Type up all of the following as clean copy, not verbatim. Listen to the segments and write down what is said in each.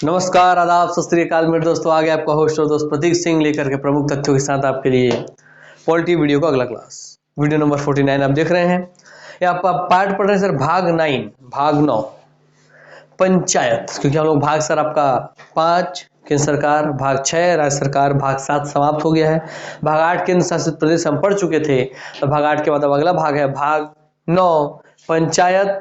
नमस्कार, आदाब, सत श्री अकाल मेरे दोस्तों। आ गया आपका होस्ट और दोस्त प्रतीक सिंह लेकर के प्रमुख तथ्यों के साथ आपके लिए पॉलिटी वीडियो का अगला क्लास, वीडियो नंबर 49 आप देख रहे हैं। ये आप पार्ट पढ़ रहे हैं सर, भाग 9 भाग 9 पंचायत, क्योंकि हम लोग भाग सर आपका 5 केंद्र सरकार, भाग 6 राज्य सरकार, भाग 7 समाप्त हो गया है। भाग 8 केंद्र शासित प्रदेश हम पढ़ चुके थे, तो भाग 8 के बाद अब अगला भाग है भाग 9 पंचायत,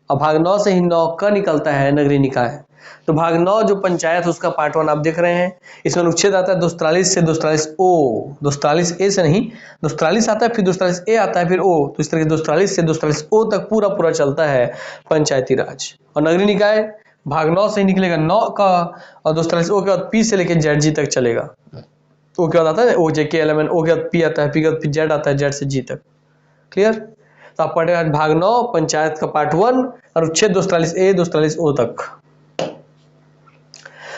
और भाग 9 से ही 9 क निकलता है नगरीय निकाय। तो भाग 9 जो पंचायत उसका पार्ट 1 आप देख रहे हैं। इसमें अनुच्छेद आता है 243 से 243 ओ, 243 ए से नहीं, 243 आता है, फिर 243 ए आता है, फिर ओ। तो इस तरह 243 से 243 ओ तक पूरा चलता है पंचायती राज। और नगरीय निकाय भाग 9 से ही निकलेगा 9 का, और 243 ओ के बाद पी से लेकर जेड जी तक चलेगा। ओ के बाद आता है ओ जे के एल एम एन, ओ के बाद पी आता है, पी के बाद फिर जेड आता है, जेड से जी तक। क्लियर? तो आप पढ़ेगा भाग 9 पंचायत का पार्ट 1, अनुच्छेद 243 ए 243 ओ तक।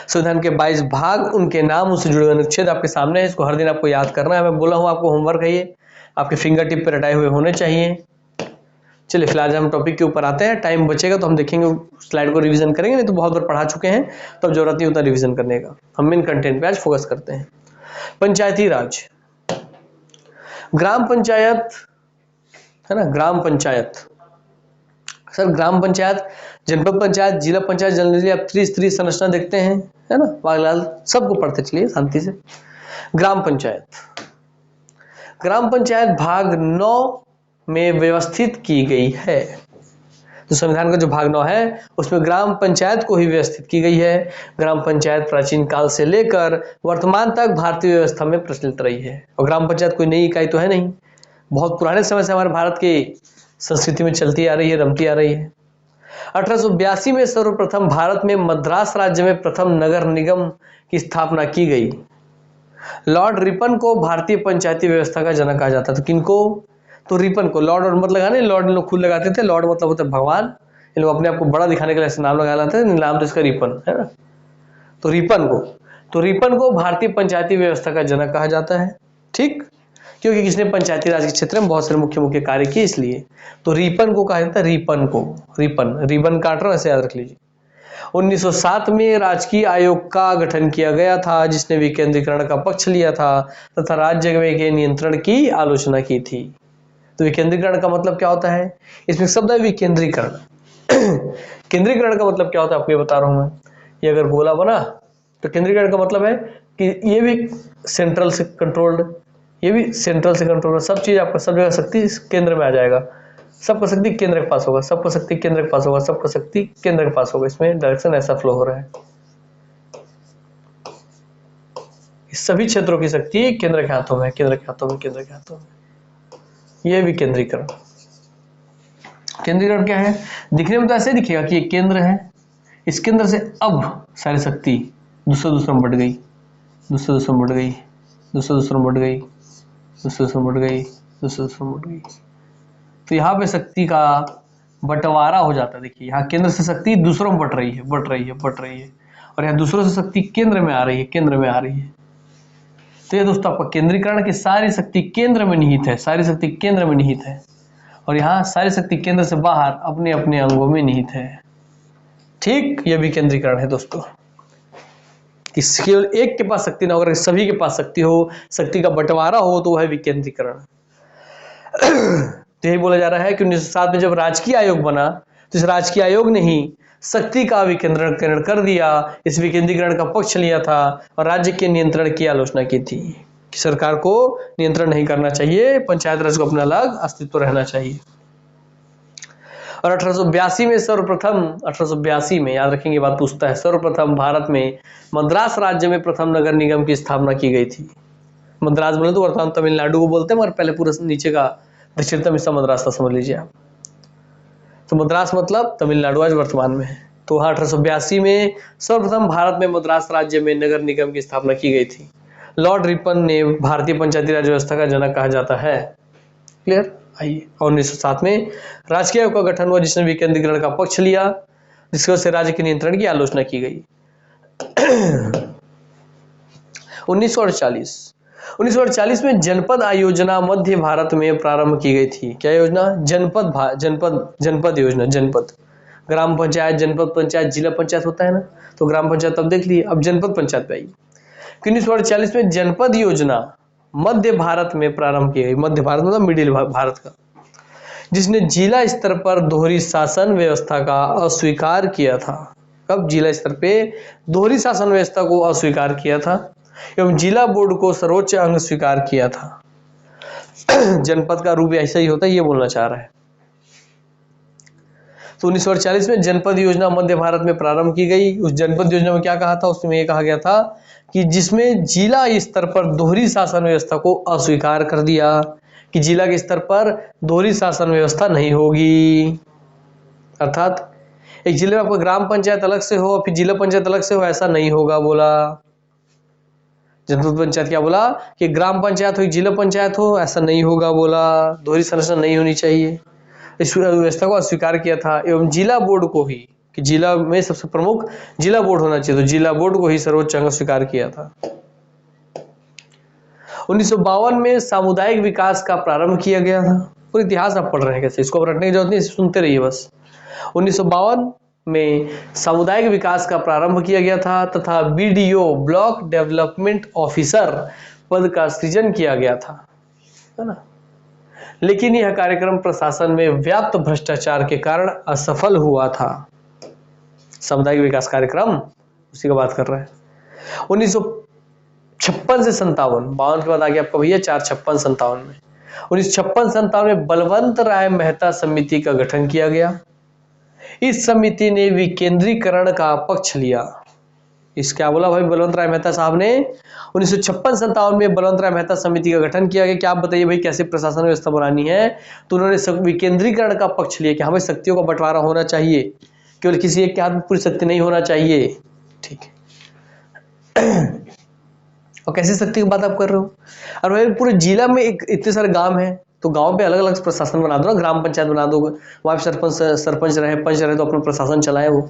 संविधान के 22 भाग, उनके नाम, उनसे जुड़े हुए अनुच्छेद आपके सामने है। इसको हर दिन आपको याद करना है। मैं बोला हूँ आपको होमवर्क है, ये आपके फिंगर टिप पे रटाए हुए होने चाहिए। चलिए फिलहाल हम टॉपिक के ऊपर आते हैं। टाइम बचेगा तो हम देखेंगे, स्लाइड को रिवीजन करेंगे, नहीं तो बहुत बार पढ़ा चुके हैं, तो अब जरूरत नहीं उतना रिवीजन करने का। हम मेन कंटेंट पे आज फोकस करते हैं। पंचायती राज, ग्राम पंचायत है ना, ग्राम पंचायत सर, ग्राम पंचायत, जनपद पंचायत, जिला पंचायत, जनरली आप त्रिस्तरीय संरचना देखते हैं, है ना। बागलाल सबको पढ़ते चलिए शांति से। ग्राम पंचायत, ग्राम पंचायत भाग 9 में व्यवस्थित की गई है। तो संविधान का जो भाग 9 है उसमें ग्राम पंचायत को ही व्यवस्थित की गई है। ग्राम पंचायत प्राचीन काल से लेकर वर्तमान तक भारतीय व्यवस्था में प्रचलित रही है। और ग्राम पंचायत कोई नई इकाई तो है नहीं, बहुत पुराने समय से हमारे भारत की संस्कृति में चलती आ रही है, रमती आ रही है। 1882 में सर्वप्रथम भारत में मद्रास राज्य में प्रथम नगर निगम की स्थापना की गई। लॉर्ड रिपन को भारतीय पंचायती व्यवस्था का जनक कहा जाता है। तो किनको? तो रिपन को। लॉर्ड और मत लगाने, लॉर्ड लोग खुद लगाते थे, लॉर्ड मतलब होता है भगवान। ये लोग अपने आप को बड़ा दिखाने के लिए ऐसे नाम लगा लाते हैं, नाम तो इसका रिपन है ना। तो रिपन को भारतीय पंचायती व्यवस्था का जनक कहा जाता है। ठीक, क्योंकि किसने पंचायती राज के क्षेत्र में बहुत सारे मुख्य कार्य किए, इसलिए तो रिपन को कहा जाता है। रिपन को, रिबन काट रहा है, ऐसे याद रख लीजिए। 1907 में राजकीय आयोग का गठन किया गया था, जिसने विकेंद्रीकरण का पक्ष लिया था तथा राज्य के नियंत्रण की आलोचना की थी। तो विकेंद्रीकरण का मतलब क्या होता है? इसमें शब्द है विकेंद्रीकरण। केंद्रीकरण का मतलब क्या होता है आपको ये बता रहा हूं मैं। ये अगर गोला बना तो केंद्रीकरण का मतलब है कि ये भी सेंट्रल से कंट्रोल्ड, ये भी सेंट्रल से कंट्रोल, सब चीज आपका, सब जगह शक्ति केंद्र में आ जाएगा। सबका शक्ति केंद्र के पास होगा, सबका शक्ति केंद्र के पास होगा, सबका शक्ति केंद्र के पास होगा। इसमें डायरेक्शन ऐसा फ्लो हो रहा है। इस सभी क्षेत्रों की शक्ति केंद्र के हाथों में, केंद्र के हाथों में, केंद्र के हाथों में। यह भी केंद्रीकरण। केंद्रीकरण क्या है? दिखने में तो ऐसे दिखेगा कि ये केंद्र है, इस केंद्र से अब सारी शक्ति दूसरे में बढ़ गई, दूसरे में बढ़ गई, दूसरे में बढ़ गई, दूसरे में बढ़ गई, दूसरे में बढ़ गई। तो यहाँ पे शक्ति का बंटवारा हो जाता है। देखिए यहाँ केंद्र से शक्ति दूसरों में बढ़ रही है, बढ़ रही है, बढ़ रही है, और यहाँ दूसरों से शक्ति केंद्र में आ रही है, केंद्र में आ रही है। तो ये दोस्तों आपका केंद्रीकरण की सारी शक्ति केंद्र में निहित है, सारी शक्ति केंद्र में निहित है, और यहाँ सारी शक्ति केंद्र से बाहर अपने अपने अंगों में निहित है। ठीक, यह भी केंद्रीकरण है दोस्तों। केवल एक के पास शक्ति ना हो, अगर सभी के पास शक्ति हो, शक्ति का बंटवारा हो, तो वह है विकेंद्रीकरण। तो यही बोला जा रहा है कि 1907 में जब राजकीय आयोग बना, तो इस राजकीय आयोग ने ही शक्ति का विकेंद्रीकरण कर दिया, इस विकेंद्रीकरण का पक्ष लिया था और राज्य के नियंत्रण की आलोचना की थी कि सरकार को नियंत्रण नहीं करना चाहिए, पंचायत राज को अपना अलग अस्तित्व रहना चाहिए। और 1882 में सर्वप्रथम, 1882 में याद रखेंगे, बात पूछता है, सर्वप्रथम भारत में मद्रास राज्य में प्रथम नगर निगम की स्थापना की गई थी। मद्रास बोले तो वर्तमान तमिलनाडु को बोलते हैं, मगर पहले पूरा नीचे का दक्षिणतम हिस्सा मद्रास था, समझ लीजिए आप। तो मद्रास मतलब तमिलनाडु आज वर्तमान में है। तो 1882 में सर्वप्रथम भारत में मद्रास राज्य में नगर निगम की स्थापना की गई थी। लॉर्ड रिपन ने भारतीय पंचायती राज व्यवस्था का जनक कहा जाता है। क्लियर? आइए, 1907 में राजकीय आयोग का गठन हुआ, जिसने विकेंद्रीकरण का पक्ष लिया, जिसकी वजह से राज्य के नियंत्रण की आलोचना की गई। 1948 में जनपद आयोजना मध्य भारत में प्रारंभ की गई थी। क्या योजना? जनपद योजना। जनपद ग्राम पंचायत, जनपद पंचायत, जिला पंचायत होता है ना। तो ग्राम पंचायत अब देख लिए, अब जनपद पंचायत पे आइए। 1948 में जनपद योजना मध्य भारत में प्रारंभ की गई। मध्य भारत मतलब मिडिल भारत का, जिसने जिला स्तर पर दोहरी शासन व्यवस्था का अस्वीकार किया था। कब? जिला स्तर पे दोहरी शासन व्यवस्था को अस्वीकार किया था एवं जिला बोर्ड को सर्वोच्च अंग स्वीकार किया था। जनपद का रूप ऐसा ही होता है, ये बोलना चाह रहा है। तो 1948 में जनपद योजना मध्य भारत में प्रारंभ की गई। उस जनपद योजना में क्या कहा था? उसमें ये कहा गया था कि जिसमें जिला स्तर पर दोहरी शासन व्यवस्था को अस्वीकार कर दिया, कि जिला के स्तर पर दोहरी शासन व्यवस्था नहीं होगी। अर्थात एक जिले में आपका ग्राम पंचायत अलग से हो फिर जिला पंचायत अलग से हो, ऐसा नहीं होगा बोला। जनपद पंचायत क्या बोला? कि ग्राम पंचायत हो जिला पंचायत हो, ऐसा नहीं होगा बोला। दोहरी संरचना नहीं होनी चाहिए, इस व्यवस्था को अस्वीकार किया था। एवं जिला बोर्ड को ही, कि जिला में सबसे प्रमुख जिला बोर्ड होना चाहिए, तो जिला बोर्ड को ही सर्वोच्च अंग स्वीकार किया था। 1952 में सामुदायिक विकास का प्रारंभ किया गया था। पूरा इतिहास आप पढ़ रहे हैं कैसे, इसको अब रटने की जरूरत नहीं, सुनते रहिए बस। 1952 में सामुदायिक विकास का प्रारंभ किया गया था तथा बीडीओ ब्लॉक डेवलपमेंट ऑफिसर पद का सृजन किया गया था, है ना। लेकिन यह कार्यक्रम प्रशासन में व्याप्त भ्रष्टाचार के कारण असफल हुआ था। सामुदायिक विकास कार्यक्रम उसी का बात कर रहे हैं। 1956 से 57, 52 के बाद आ गया आपका भैया 456-57 में। 1956-57 में बलवंत राय मेहता समिति का गठन किया गया। इस समिति ने विकेंद्रीकरण का पक्ष लिया। इस क्या बोला भाई बलवंत राय मेहता साहब ने? 1956-57 में बलवंत राय मेहता समिति का गठन किया गया। क्या आप बताइए भाई कैसे प्रशासन व्यवस्था बनानी है? तो उन्होंने विकेंद्रीकरण का पक्ष लिया कि हमें शक्तियों का बंटवारा होना चाहिए, केवल किसी एक के हाथ में पूरी शक्ति नहीं होना चाहिए। ठीक है। और कैसी शक्ति की बात आप कर रहे हो? और भाई पूरे जिला में इतने सारे गांव हैं, तो गांव पे अलग अलग प्रशासन बना दो ना, ग्राम पंचायत बना दो, वहां सरपंच रहे, पंच रहे, तो अपना प्रशासन चलाए वो।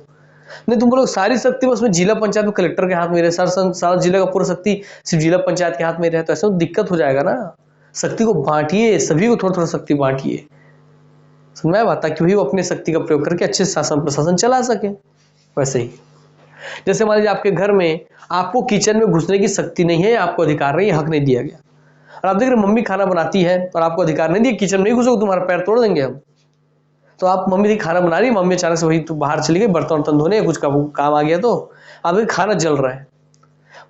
नहीं तुम लोग सारी शक्ति उसमें जिला पंचायत में कलेक्टर के हाथ में रहे, सारा जिले का पूरा शक्ति सिर्फ जिला पंचायत के हाथ में रहे, तो ऐसे दिक्कत हो जाएगा ना। शक्ति को बांटिए, सभी को थोड़ा थोड़ा शक्ति बांटिए, समझ में बात, ताकि वो अपने शक्ति का प्रयोग करके अच्छे शासन प्रशासन चला सके। वैसे ही जैसे मान लीजिए आपके घर में आपको किचन में घुसने की शक्ति नहीं है, आपको अधिकार नहीं है, हक नहीं दिया गया, और आप देख रहे मम्मी खाना बनाती है और आपको अधिकार नहीं दिया, किचन में नहीं घुसोगे तुम्हारा पैर तोड़ देंगे हम। तो आप मम्मी थी खाना बना रही, मम्मी अचानक से वही तो बाहर चली गई बर्तन वर्तन धोने, कुछ का काम आ गया, तो आप खाना जल रहा है,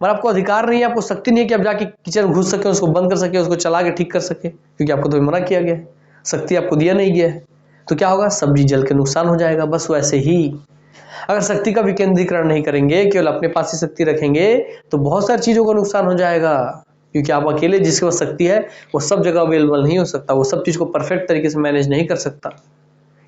मगर आपको अधिकार नहीं है, आपको शक्ति नहीं है कि आप जाके किचन घुस सके, उसको बंद कर सके, उसको चला के ठीक कर सके, क्योंकि आपको तो मना किया गया है, शक्ति आपको दिया नहीं गया है। तो क्या होगा? सब्जी जल के नुकसान हो जाएगा। बस वैसे ही अगर शक्ति का विकेंद्रीकरण नहीं करेंगे, केवल अपने पास ही शक्ति रखेंगे, तो बहुत सारी चीजों का नुकसान हो जाएगा, क्योंकि आप अकेले जिसके पास शक्ति है वो सब जगह अवेलेबल नहीं हो सकता, वो सब चीज को परफेक्ट तरीके से मैनेज नहीं कर सकता।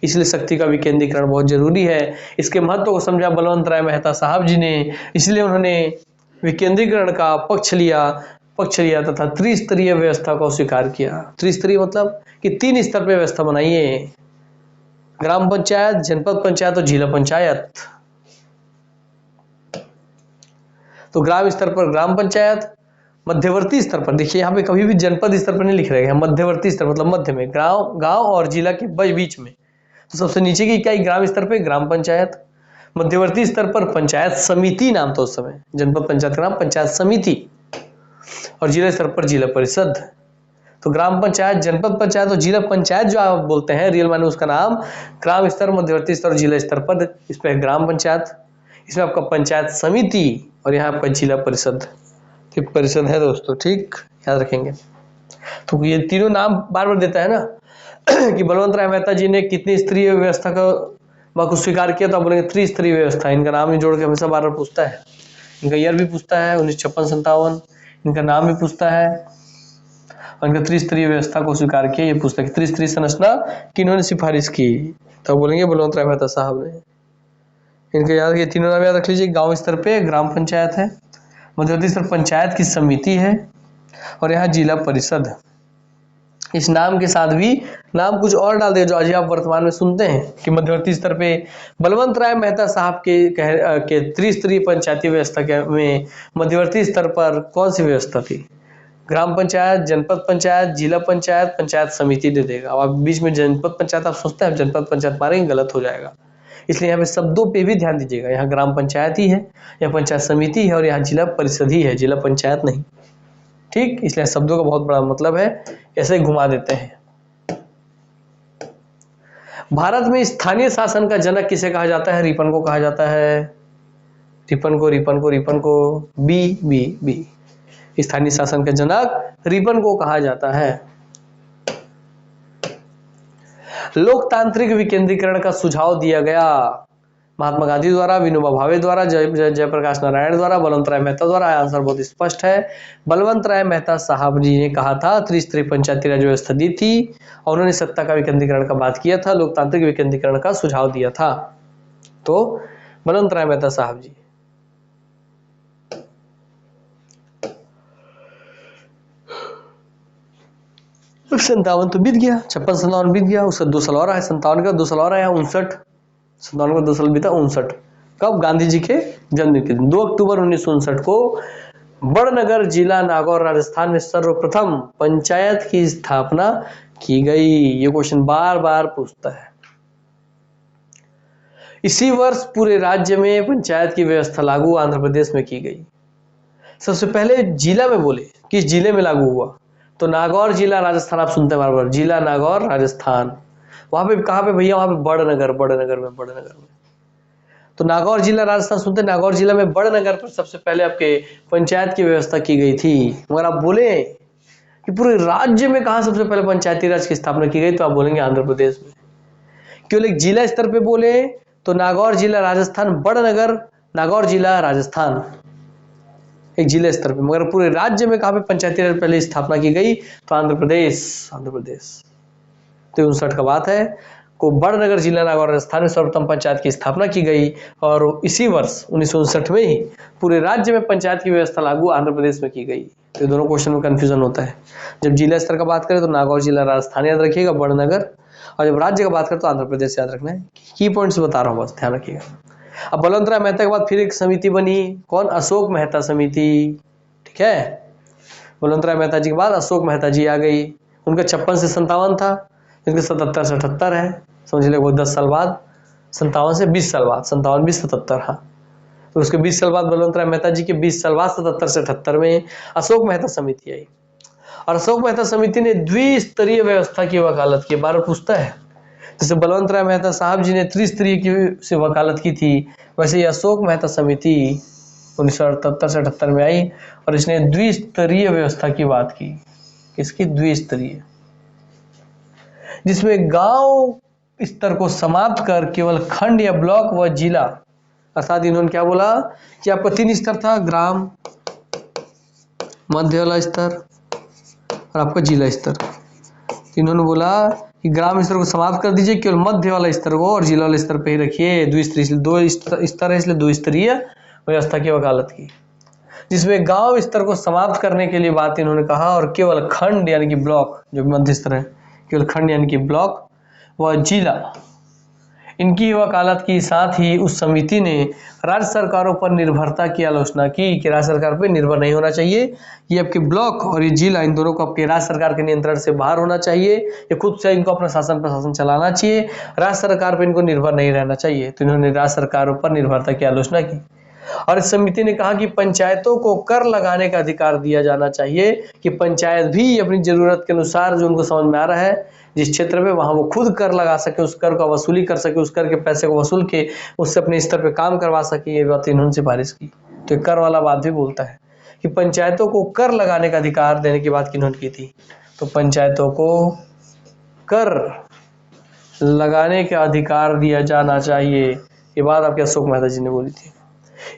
इसलिए शक्ति का विकेंद्रीकरण बहुत जरूरी है। इसके महत्व को समझा बलवंत राय मेहता साहब जी ने, इसलिए उन्होंने विकेंद्रीकरण का पक्ष लिया तथा त्रिस्तरीय व्यवस्था को स्वीकार किया। त्रिस्तरीय मतलब कि 3 स्तर पर व्यवस्था बनाइए, ग्राम पंचायत, जनपद पंचायत और जिला पंचायत। तो ग्राम स्तर पर ग्राम पंचायत, मध्यवर्ती स्तर पर देखिए यहाँ पे कभी भी जनपद स्तर पर नहीं लिख रहे हैं, मध्यवर्ती स्तर मतलब मध्य में, गांव और जिला के बीच में। तो सबसे नीचे की इकाई ग्राम स्तर पे ग्राम पंचायत, मध्यवर्ती स्तर पर पंचायत समिति नाम था उस समय, जनपद पंचायत का नाम पंचायत समिति, और जिला स्तर पर जिला परिषद। तो ग्राम पंचायत, जनपद पंचायत और जिला पंचायत जो आप बोलते हैं रियल माने उसका नाम ग्राम स्तर, मध्यवर्ती स्तर और जिला स्तर पर, इस पर ग्राम पंचायत, इसमें आपका पंचायत समिति और यहाँ आपका जिला परिषद परिषद है दोस्तों, ठीक याद रखेंगे। तो ये तीनों नाम बार बार देता है ना कि बलवंत राय मेहता जी ने कितनी स्तरीय व्यवस्था का स्वीकार किया, तो आप बोलेंगे त्रिस्तरीय व्यवस्था। इनका नाम ही जोड़ के हमेशा बार बार पूछता है, इनका ईयर भी पूछता है 1956-57, इनका नाम भी पूछता है, और इनका त्रिस्तरीय व्यवस्था को स्वीकार किया ये पूछता है कि त्रिस्तरीय संरचना किन्होंने सिफारिश की, तो बोलेंगे बलवंत राय मेहता साहब ने। इनके याद ये तीनों नाम याद रख लीजिए, गांव स्तर पे ग्राम पंचायत है, मध्यवर्ती स्तर पंचायत की समिति है, और यहाँ जिला परिषद। इस नाम के साथ भी नाम कुछ और डाल दे जो आज आप वर्तमान में सुनते हैं कि मध्यवर्ती स्तर पे बलवंत राय मेहता साहब के त्रिस्तरीय पंचायती व्यवस्था में मध्यवर्ती स्तर पर कौन सी व्यवस्था थी? ग्राम पंचायत, जनपद पंचायत, जिला पंचायत, पंचायत समिति दे देगा। अब आप बीच में जनपद पंचायत आप सोचते हैं जनपद पंचायत मारेंगे, गलत हो जाएगा। इसलिए यहाँ पे शब्दों पे भी ध्यान दीजिएगा। यहाँ ग्राम पंचायत ही है, यहाँ पंचायत समिति है और यहाँ जिला परिषद ही है, जिला पंचायत नहीं। ठीक, इसलिए शब्दों का बहुत बड़ा मतलब है, ऐसे घुमा देते हैं। भारत में स्थानीय शासन का जनक किसे कहा जाता है? रिपन को कहा जाता है। रिपन को बी। स्थानीय शासन का जनक रिपन को कहा जाता है। लोकतांत्रिक विकेंद्रीकरण का सुझाव दिया गया महात्मा गांधी द्वारा, विनोबा भावे द्वारा, जयप्रकाश नारायण द्वारा, बलवंत राय मेहता द्वारा। आंसर बहुत स्पष्ट है, बलवंत राय मेहता साहब जी ने कहा था, त्रिस्तरीय पंचायती राज व्यवस्था दी थी और उन्होंने सत्ता का विकेंद्रीकरण का बात किया था, लोकतांत्रिक विकेंद्रीकरण का सुझाव दिया था। तो बलवंत राय मेहता साहब जी। 57 तो बीत गया, 56-57 बीत गया, उसका 2 साल और आया, 57 का 2 साल और आया, 57 का 2 साल बीता, 59। कब? गांधी जी के जन्मदिन के दिन 2 अक्टूबर 1959 को बड़नगर जिला नागौर राजस्थान में सर्वप्रथम पंचायत की स्थापना की गई। ये क्वेश्चन बार बार पूछता है। इसी वर्ष पूरे राज्य में पंचायत की व्यवस्था लागू आंध्र प्रदेश में की गई। सबसे पहले जिला में बोले, किस जिले में लागू हुआ? तो नागौर जिला राजस्थान, आप सुनते हैं बार बार, जिला नागौर राजस्थान। वहां पे कहां पे भैया? वहां पे बड़नगर में। तो नागौर जिला राजस्थान सुनते हैं, नागौर जिला में बड़नगर पर सबसे पहले आपके पंचायत की व्यवस्था की गई थी। मगर आप बोले कि पूरे राज्य में कहां सबसे पहले पंचायती राज की स्थापना की गई, तो आप बोलेंगे आंध्र प्रदेश में। केवल एक जिला स्तर पे बोले तो नागौर जिला राजस्थान, बड़नगर नागौर जिला राजस्थान, एक जिला स्तर पे। मगर पूरे राज्य में कहां पे पंचायती राज पहले स्थापना की गई? तो आंध्र प्रदेश। तो 59 का बात है को बड़नगर जिला नागौर राजस्थान में सर्वप्रथम पंचायत की स्थापना की गई और इसी वर्ष 1959 में ही पूरे राज्य में पंचायत की व्यवस्था लागू आंध्र प्रदेश में की गई। तो दोनों क्वेश्चन में कंफ्यूजन होता है। जब जिला स्तर का बात करें तो नागौर जिला राजस्थान याद रखिएगा, बड़नगर, और जब राज्य का बात करें तो आंध्र प्रदेश याद रखना है। की पॉइंट्स बता रहा हूँ, बस ध्यान रखिएगा। अब बलवंत राय मेहता के बाद फिर एक समिति बनी, कौन? अशोक मेहता समिति। ठीक है, बलवंत राय मेहता जी के बाद अशोक मेहता जी आ गई। उनका 56 से 57 था, इनके 77 से 78 है, समझ लीजिए वो 10 साल बाद, 57 से 20 साल बाद, 57 20 77। हाँ, तो उसके 20 साल बाद बलवंत राय मेहता जी के 20 साल बाद 77 से 78 में अशोक मेहता समिति आई। और अशोक मेहता समिति ने द्विस्तरीय व्यवस्था की वकालत की। बार पूछता है, जैसे बलवंत राय मेहता साहब जी ने त्रिस्तरीय की से वकालत की थी, वैसे ही अशोक मेहता समिति 1978 से 78 में आई और इसने द्विस्तरीय व्यवस्था की बात की। किसकी? द्विस्तरीय, जिसमें गांव स्तर को समाप्त कर केवल खंड या ब्लॉक व जिला, अर्थात इन्होंने क्या बोला कि आपका 3 स्तर था, ग्राम, मध्य वाला स्तर और आपका जिला स्तर। इन्होंने बोला कि ग्राम स्तर को समाप्त कर दीजिए, केवल मध्य वाला स्तर को और जिला वाले स्तर पे ही रखिए। द्विस्तरीय, 2 स्तर है इसलिए 2 स्तरीय व्यवस्था की वकालत की, जिसमें गांव स्तर को समाप्त करने के लिए बात इन्होंने कहा और केवल खंड यानी कि ब्लॉक, जो मध्य स्तर है, केवल खंड यानी कि ब्लॉक व जिला, इनकी वकालत की। साथ ही उस समिति ने राज्य सरकारों पर निर्भरता की आलोचना की कि राज्य सरकार पर निर्भर नहीं होना चाहिए, ये आपके ब्लॉक और ये जिला, इन दोनों को आपके राज्य सरकार के नियंत्रण से बाहर होना चाहिए, ये खुद से इनको अपना शासन प्रशासन चलाना चाहिए, राज्य सरकार पर इनको निर्भर नहीं रहना चाहिए। तो इन्होंने राज्य सरकारों पर निर्भरता की आलोचना की। और इस समिति ने कहा कि पंचायतों को कर लगाने का अधिकार दिया जाना चाहिए, कि पंचायत भी अपनी जरूरत के अनुसार, जो उनको समझ में आ रहा है जिस क्षेत्र में, वहां वो खुद कर लगा सके, उस कर का वसूली कर सके, उस कर के पैसे को वसूल के उससे अपने स्तर पे काम करवा सके। ये बात इन्होंने सिफारिश की। तो कर वाला बात भी बोलता है कि पंचायतों को कर लगाने का अधिकार देने की बात किन्होंने की थी। तो पंचायतों को कर लगाने का अधिकार दिया जाना चाहिए, ये बात आपके अशोक मेहता जी ने बोली थी।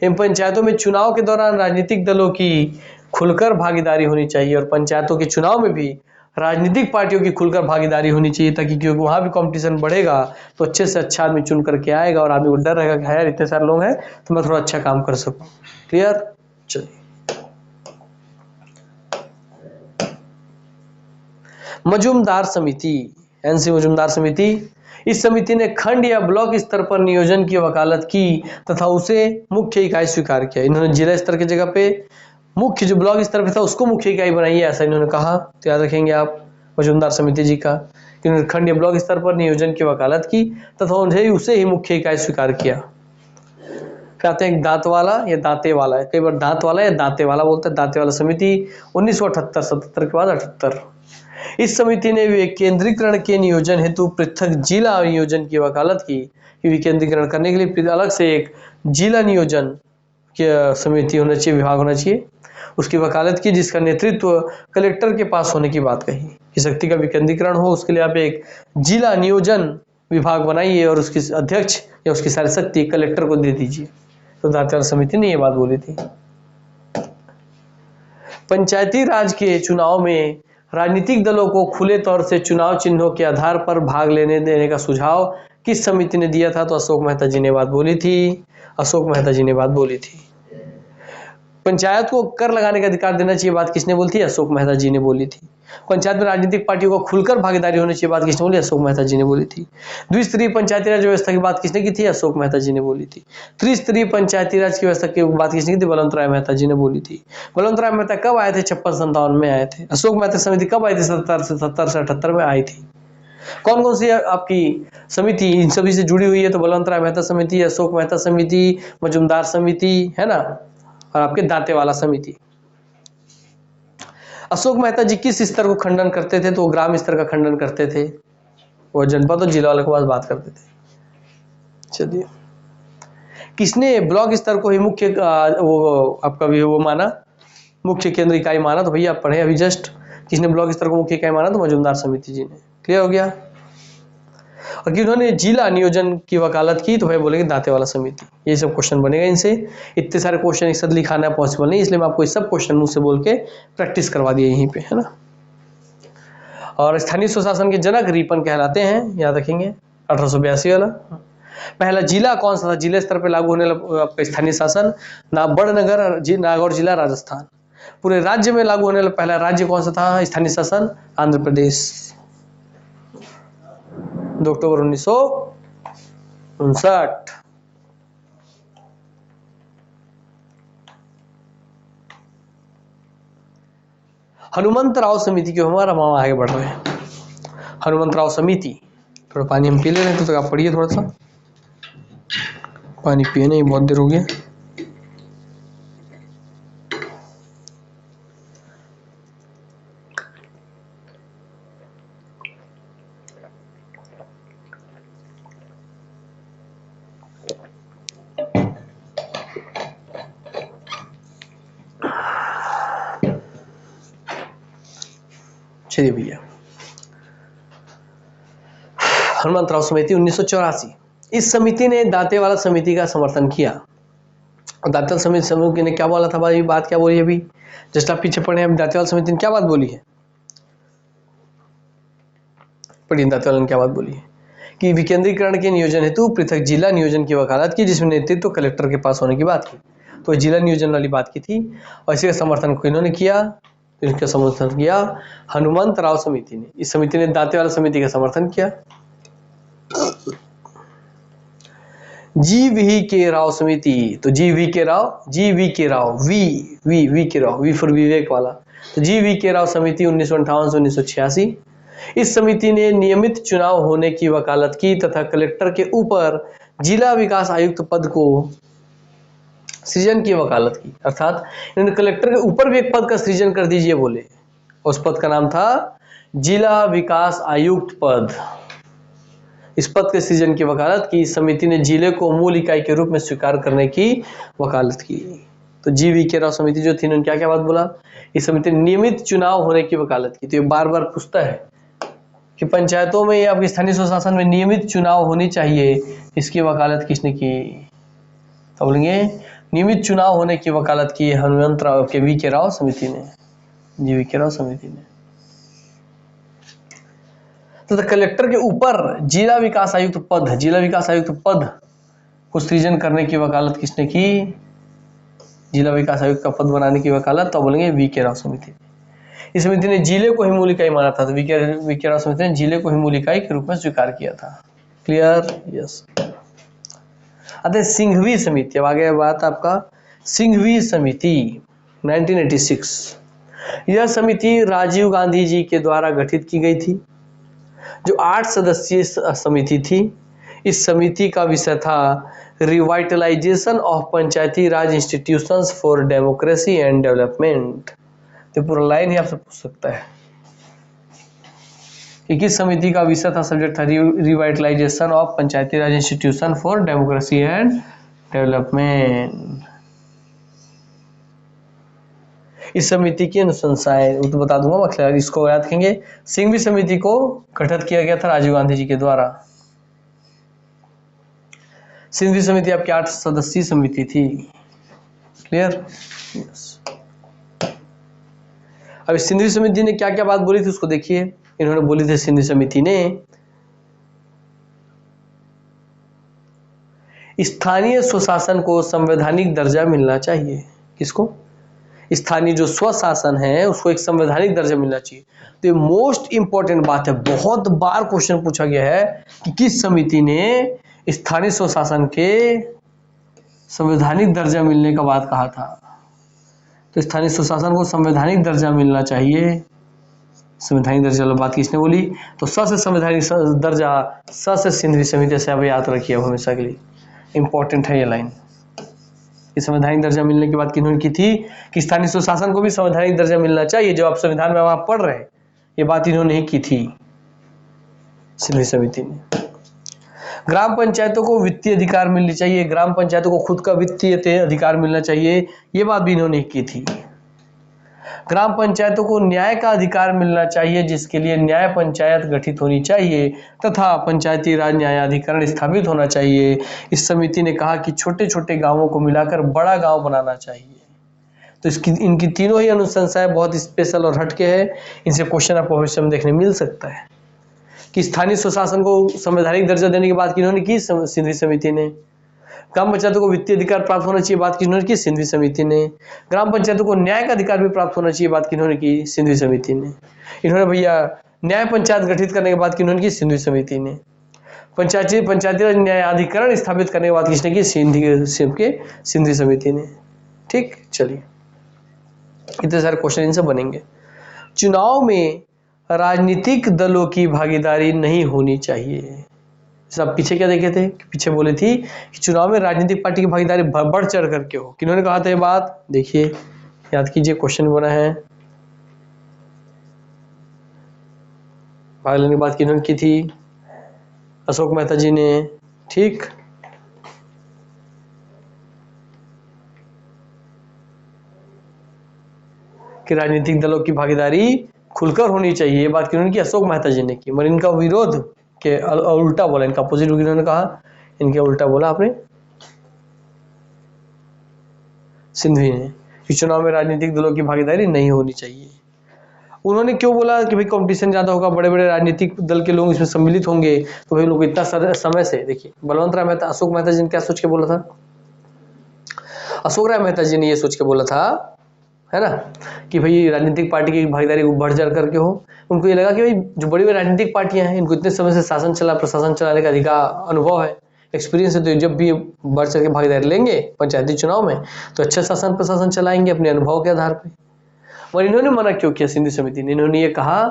इन पंचायतों में चुनाव के दौरान राजनीतिक दलों की खुलकर भागीदारी होनी चाहिए और पंचायतों के चुनाव में भी राजनीतिक पार्टियों की खुलकर भागीदारी होनी चाहिए, ताकि क्योंकि वहां भी कंपटीशन बढ़ेगा तो अच्छे से अच्छा आदमी चुन करके आएगा और आदमी को डर रहेगा कि यार इतने सारे लोग हैं तो मैं थोड़ा अच्छा काम कर सकूं। क्लियर? चलिए, मजूमदार समिति, एनसी मजूमदार समिति। इस समिति ने खंड या ब्लॉक स्तर पर नियोजन की वकालत की तथा उसे मुख्य इकाई स्वीकार किया। इन्होंने जिला स्तर की जगह पे मुख्य, जो ब्लॉक स्तर पे था, उसको मुख्य इकाई बनाई है, ऐसा इन्होंने कहा। तो याद रखेंगे आप मजूमदार समिति जी का कि खंड या ब्लॉक स्तर पर नियोजन की वकालत की तथा उसे ही मुख्य इकाई स्वीकार किया। कहते हैं दांत वाला या दांते वाला है, कई बार दांत वाला या दांते वाला बोलते हैं। दांते वाला समिति 1978 के बाद 78। इस समिति ने विकेंद्रीकरण के नियोजन हेतु पृथक जिला नियोजन की वकालत की कि विकेंद्रीकरण करने के लिए अलग से एक जिला नियोजन की समिति होना चाहिए, विभाग होना चाहिए, उसकी वकालत की, जिसका नेतृत्व कलेक्टर के पास होने की बात कही कि शक्ति का विकेंद्रीकरण हो उसके लिए आप एक जिला नियोजन विभाग बनाइए और उसकी अध्यक्ष या उसकी सारी शक्ति कलेक्टर को दे दीजिए। तो दांतेवाला समिति ने ये बात बोली थी। पंचायती राज के चुनाव में राजनीतिक दलों को खुले तौर से चुनाव चिन्हों के आधार पर भाग लेने देने का सुझाव किस समिति ने दिया था? तो अशोक मेहता जी ने बात बोली थी। अशोक मेहता जी ने बात बोली थी। पंचायत को कर लगाने का अधिकार देना चाहिए, बात किसने बोली थी? अशोक मेहता जी ने बोली थी। पंचायत में राजनीतिक पार्टियों को खुलकर भागीदारी होनी चाहिए, बात किसने बोली? अशोक मेहता जी ने बोली थी। द्विस्तरीय पंचायती राज व्यवस्था की बात किसने की थी? अशोक मेहता जी ने बोली थी। त्रिस्तरीय पंचायती राज की व्यवस्था की बात किसने की थी? बलवंत राय मेहता जी ने बोली थी। बलवंत राय मेहता कब आए थे? 56-57 में आए थे। अशोक मेहता समिति कब आई थी? 70 से 78 में आई थी। कौन कौन सी आपकी समिति इन सभी से जुड़ी हुई है? तो बलवंत राय मेहता समिति, अशोक मेहता समिति, मजूमदार समिति, है ना, और आपके दांतेवाला समिति। अशोक मेहता जी किस स्तर को खंडन करते थे? तो वो ग्राम स्तर का खंडन करते थे, वो जनपद और जिला वाले के पास बात करते थे। चलिए, किसने ब्लॉक स्तर को ही मुख्य वो आपका भी वो माना, मुख्य केंद्र इकाई माना? तो भैया आप पढ़े अभी जस्ट, किसने ब्लॉक स्तर को मुख्य इकाई माना? तो मजूमदार समिति जी ने। क्लियर हो गया? और किन्होंने जिला नियोजन की वकालत की? तो भाई बोलेंगे दांतेवाला समिति। ये सब क्वेश्चन बनेगा इनसे। इतने सारे क्वेश्चन एक साथ लिखाना पॉसिबल नहीं, इसलिए मैं आपको ये सब क्वेश्चन मुंह से बोल के प्रैक्टिस करवा दिए यहीं पे, है ना। और स्थानीय स्वशासन के जनक रिपन कहलाते हैं, याद रखेंगे, 1882 वाला। पहला जिला कौन सा था? जिले स्तर पर लागू होने वाला आपका स्थानीय शासन बड़नगर, नागौर जिला, राजस्थान। पूरे राज्य में लागू होने वाला पहला राज्य कौन सा था स्थानीय शासन? आंध्र प्रदेश, 2 अक्टूबर 1959। हनुमंतराव समिति क्यों? हमारा मामा आगे बढ़ रहे हैं। हनुमंतराव समिति, थोड़ा पानी हम पी ले रहे हैं, तो आप पढ़िए, थोड़ा सा पानी पिए नहीं, बहुत देर हो गया। चलिए भैया, हनुमंतराव समिति 1984। इस समिति ने दांतेवाला समिति का समर्थन किया। और दांतेवाला समिति ने क्या बोला था भाई? बात क्या बोली है अभी? जस्ट आप पीछे पढ़े हैं। दांतेवाला समिति ने क्या बात बोली है? पढ़िए, दांतेवाला ने क्या बात बोली है कि विकेंद्रीकरण के नियोजन हेतु पृथक जिला नियोजन की वकालत की, जिसमें नेतृत्व कलेक्टर के पास होने की बात की। तो जिला नियोजन वाली बात की थी, और इसी का समर्थन किन्होंने किया? इसका समर्थन किया हनुमंतराव समिति ने। इस समिति ने दांतेवाला समिति का समर्थन किया। जी.वी. के राव समिति, तो जी.वी. के राव, जी.वी. के राव, वी के राव, वी फॉर विवेक वाला। तो जी.वी. के राव समिति 1958 से 1986। इस समिति ने नियमित चुनाव होने की वकालत की तथा कलेक्टर के ऊपर जिला विकास आयुक्त पद को सृजन की वकालत की। अर्थात इन्होंने कलेक्टर के ऊपर भी एक पद का सृजन कर दीजिए बोले। उस पद का नाम था जिला विकास आयुक्त पद। इस पद के सृजन की वकालत की। समिति ने जिले को मूल इकाई के रूप में स्वीकार करने की वकालत की। तो जी.वी. के राव समिति जो थी, उन्होंने क्या क्या बात बोला? इस समिति ने नियमित चुनाव होने की वकालत की। तो ये बार बार पूछता है कि पंचायतों में या आपके स्थानीय स्वशासन में नियमित चुनाव होनी चाहिए, इसकी वकालत किसने की? तो बोलेंगे नियमित चुनाव होने की वकालत की हनुमंतराव के वी के राव समिति ने, जी.वी. के राव समिति ने। तो कलेक्टर के ऊपर जिला विकास आयुक्त पद, जिला विकास आयुक्त पद को सृजन करने की वकालत किसने की? जिला विकास आयुक्त का पद बनाने की वकालत तो बोलेंगे वी के राव समिति। इस समिति ने जिले को ही मूल इकाई माना था। तो वी के राव समिति ने जिले को ही मूल इकाई के रूप में स्वीकार किया था। क्लियर? यस। अतः सिंघवी समिति, अब आगे बात आपका सिंघवी समिति 1986। यह समिति राजीव गांधी जी के द्वारा गठित की गई थी जो 8 सदस्यीय समिति थी, इस समिति का विषय था revitalisation of Panchayati Raj institutions for democracy and development. तो पूरा लाइन ही आपसे पूछ सकता है कि किस समिति का विषय था, सब्जेक्ट था revitalisation of Panchayati Raj institution for democracy and development. इस समिति की अनुशंसाएं वो तो बता दूंगा, मतलब इसको याद रखेंगे। सिंघवी समिति को गठित किया गया था राजीव गांधी जी के द्वारा। सिंघवी समिति आपकी 8 सदस्यीय समिति थी। क्लियर? यस। अब सिंघवी समिति ने क्या क्या बात बोली थी उसको देखिए। इन्होंने बोली थी सिंघवी समिति ने स्थानीय स्वशासन को संवैधानिक दर्जा मिलना चाहिए। किसको? स्थानीय जो स्वशासन है उसको एक संवैधानिक दर्जा मिलना चाहिए। तो ये मोस्ट इंपॉर्टेंट बात है, बहुत बार क्वेश्चन पूछा गया है कि किस समिति ने स्थानीय स्वशासन के संवैधानिक दर्जा मिलने का बात कहा था। तो स्थानीय स्वशासन को संवैधानिक दर्जा मिलना चाहिए। संवैधानिक दर्जा वाली बात किसने बोली? तो स से संवैधानिक दर्जा, स से सिंघवी समिति से अब याद रखिए हमेशा के लिए, इंपॉर्टेंट है ये लाइन। संवैधानिक दर्जा मिलने की बात किन्होंने की थी कि स्थानीय स्वशासन को भी संवैधानिक दर्जा मिलना चाहिए। जो आप संविधान में वहां पढ़ रहे हैं ये बात इन्होंने ही की थी, सिंघवी समिति ने। ग्राम पंचायतों को वित्तीय अधिकार मिलनी चाहिए, ग्राम पंचायतों को खुद का वित्तीय अधिकार मिलना चाहिए, ये बात भी इन्होंने की थी। ग्राम पंचायतों को न्याय का अधिकार मिलना चाहिए, जिसके लिए न्याय पंचायत गठित होनी चाहिए तथा पंचायती राज न्यायाधिकरण स्थापित होना चाहिए। इस समिति ने कहा कि छोटे छोटे गांवों को मिलाकर बड़ा गांव बनाना चाहिए। तो इनकी तीनों ही अनुशंसाएं बहुत स्पेशल और हटके है। इनसे क्वेश्चन आपको भविष्य में देखने मिल सकता है कि स्थानीय स्वशासन को संवैधानिक दर्जा देने की बात किन्होंने की? सिंघवी समिति ने। ग्राम पंचायतों को वित्तीय अधिकार प्राप्त होना चाहिए, बात किन्होंने की? सिंघवी समिति ने। ग्राम पंचायतों को न्याय का अधिकार भी प्राप्त होना चाहिए, बात किन्होंने की? सिंघवी समिति ने। इन्होंने भैया न्याय पंचायत गठित करने की बात किन्होंने की? सिंघवी समिति ने। पंचायती राज न्यायाधिकरण स्थापित करने की बात किसने की? सिंघवी समिति ने। ठीक, चलिए इतने सारे क्वेश्चन इनसे बनेंगे। चुनाव में राजनीतिक दलों की भागीदारी नहीं होनी चाहिए। सब पीछे क्या देखे थे? पीछे बोले थी कि चुनाव में राजनीतिक पार्टी की भागीदारी बढ़ चढ़ करके हो। किन्होंने कहा था ये बात? देखिए याद कीजिए, क्वेश्चन बना है। भाग लेने की बात किन्होंने की थी? अशोक मेहता जी ने। ठीक, कि राजनीतिक दलों की भागीदारी खुलकर होनी चाहिए, ये बात किन्होंने की? अशोक मेहता जी ने की। मगर इनका विरोध के उल्टा बोला, इनका अपोजिट किन्होंने कहा? इनके उल्टा बोला आपने सिंघवी ने कि चुनाव में राजनीतिक दलों की भागीदारी नहीं होनी चाहिए। उन्होंने क्यों बोला कि भाई कंपटीशन ज्यादा होगा, बड़े बड़े राजनीतिक दल के लोग इसमें सम्मिलित होंगे, तो भाई लोग इतना समय से, देखिए बलवंत राय मेहता, अशोक मेहता जी ने क्या सोच के बोला था? अशोक राय मेहता जी ने ये सोच के बोला था, है ना, कि भाई राजनीतिक पार्टी की भागीदारी बढ़ चढ़ करके हो। उनको ये लगा कि भाई जो बड़ी बड़ी राजनीतिक पार्टियां हैं इनको इतने समय से प्रशासन चलाने का अधिकार अनुभव है, एक्सपीरियंस है, तो जब भी बढ़ चढ़ के भागीदारी लेंगे पंचायती चुनाव में तो अच्छा शासन प्रशासन चलाएंगे अपने अनुभव के आधार पर। और इन्होंने मना क्यों किया सिंघवी समिति ने? इन्होंने ये कहा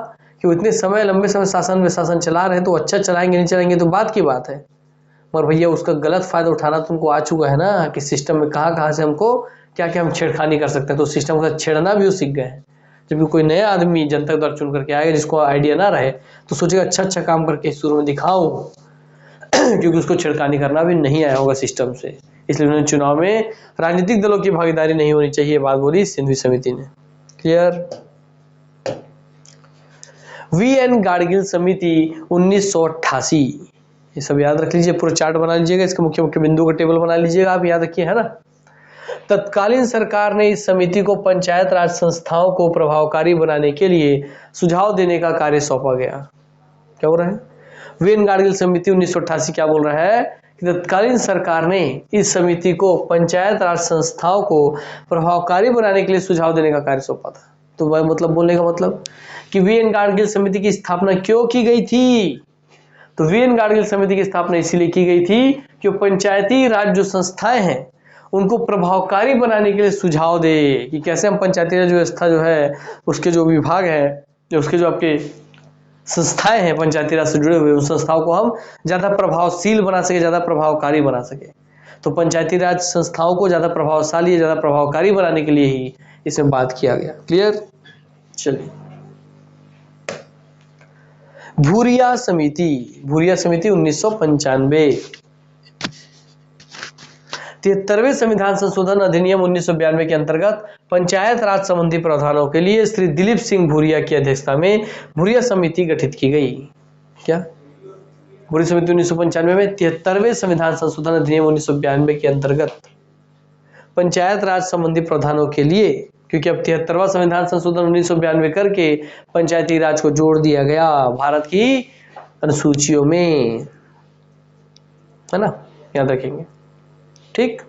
कि वो इतने समय लंबे समय शासन चला रहे तो अच्छा चलाएंगे, नहीं चलाएंगे तो बात की बात है, मगर भैया उसका गलत फायदा उठाना तुमको आ चुका है ना, कि सिस्टम में कहाँ से हमको क्या क्या हम छेड़खानी कर सकते हैं। तो सिस्टम के साथ छेड़ना भी वो सीख गए हैं। जब कोई नया आदमी जनता द्वारा चुन करके आएगा जिसको आइडिया ना रहे तो सोचेगा अच्छा काम करके शुरू में दिखाऊं क्योंकि उसको छेड़खानी करना भी नहीं आया होगा सिस्टम से। इसलिए उन्होंने चुनाव में राजनीतिक दलों की भागीदारी नहीं होनी चाहिए, बात बोली सिंघवी समिति ने। क्लियर? वी.एन. गाडगिल समिति 1988, ये सब याद रख लीजिए, पूरा चार्ट बना लीजिएगा, इसके मुख्य मुख्य बिंदु का टेबल बना लीजिएगा, आप याद रखिए, है ना। तत्कालीन सरकार ने इस समिति को पंचायत राज संस्थाओं को प्रभावकारी बनाने के लिए सुझाव देने का कार्य सौंपा गया। क्या हो रहा है? वी.एन. गाडगिल समिति 1988 क्या बोल रहा है कि तत्कालीन सरकार ने इस समिति को पंचायत राज संस्थाओं को प्रभावकारी बनाने के लिए सुझाव देने का कार्य सौंपा था। तो वह मतलब बोलने का मतलब कि वी.एन. गाडगिल समिति की स्थापना क्यों की गई थी? तो वी.एन. गाडगिल समिति की स्थापना इसीलिए की गई थी कि पंचायती राज जो संस्थाएं हैं उनको प्रभावकारी बनाने के लिए सुझाव दे कि कैसे हम पंचायती राज व्यवस्था जो है उसके जो विभाग है, उसके जो आपके संस्थाएं हैं पंचायती राज से जुड़े हुए, उन संस्थाओं को हम ज़्यादा प्रभावशील बना सके, ज़्यादा प्रभावकारी बना सके। तो पंचायती राज संस्थाओं को ज़्यादा प्रभावशाली, ज़्यादा प्रभावकारी बनाने के लिए ही इसमें बात किया गया। क्लियर? चलिए, भूरिया समिति, भूरिया समिति 1995। 73वें संविधान संशोधन अधिनियम 1992 के अंतर्गत पंचायत राज संबंधी प्रावधानों के लिए श्री दिलीप सिंह भूरिया की अध्यक्षता में भूरिया समिति गठित की गई। क्या? भूरिया समिति 1995 में 73वें संविधान संशोधन अधिनियम 1992 के अंतर्गत पंचायत राज संबंधी प्रावधानों के लिए, क्योंकि अब 73वां संविधान संशोधन 1992 करके पंचायती राज को जोड़ दिया गया भारत की अनुसूचियों में, है ना, याद रखेंगे। ठीक,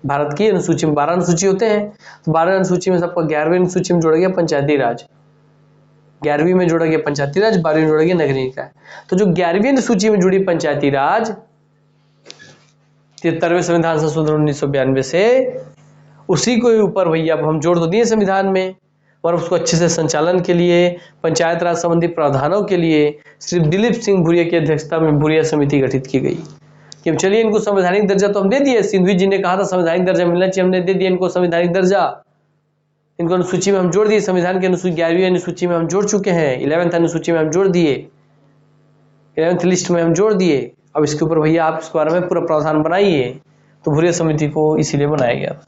भारत की अनुसूची में 12 अनुसूची होते हैं, तो 12 अनुसूची में सबका 11वीं अनुसूची में जोड़ा गया पंचायती राज, 11वीं में जोड़ा गया पंचायती राज, 12वीं में जोड़ा गया नगरीय निकाय। तो जो 11वीं अनुसूची में जुड़ी पंचायती राज 73वें संविधान संशोधन 1992 से, उसी को ऊपर भैया अब हम जोड़ तो दिए संविधान में, और उसको अच्छे से संचालन के लिए पंचायत राज संबंधी प्रावधानों के लिए श्री दिलीप सिंह भूरिया की अध्यक्षता में भूरिया समिति गठित की गई। कि चलिए इनको संवैधानिक दर्जा तो हम दे दिए, सिंधवी जी ने कहा था संवैधानिक दर्जा मिलना चाहिए, हमने दे दिया इनको संवैधानिक दर्जा, इनको अनुसूची में हम जोड़ दिए, संविधान की अनुसूची 11वीं अनुसूची में हम जोड़ चुके हैं, 11th अनुसूची में हम जोड़ दिए, 11th लिस्ट में हम जोड़ दिए। अब इसके ऊपर भैया आप इस बारे में पूरा प्रावधान बनाइए, तो भूरिया समिति को इसीलिए बनाया गया।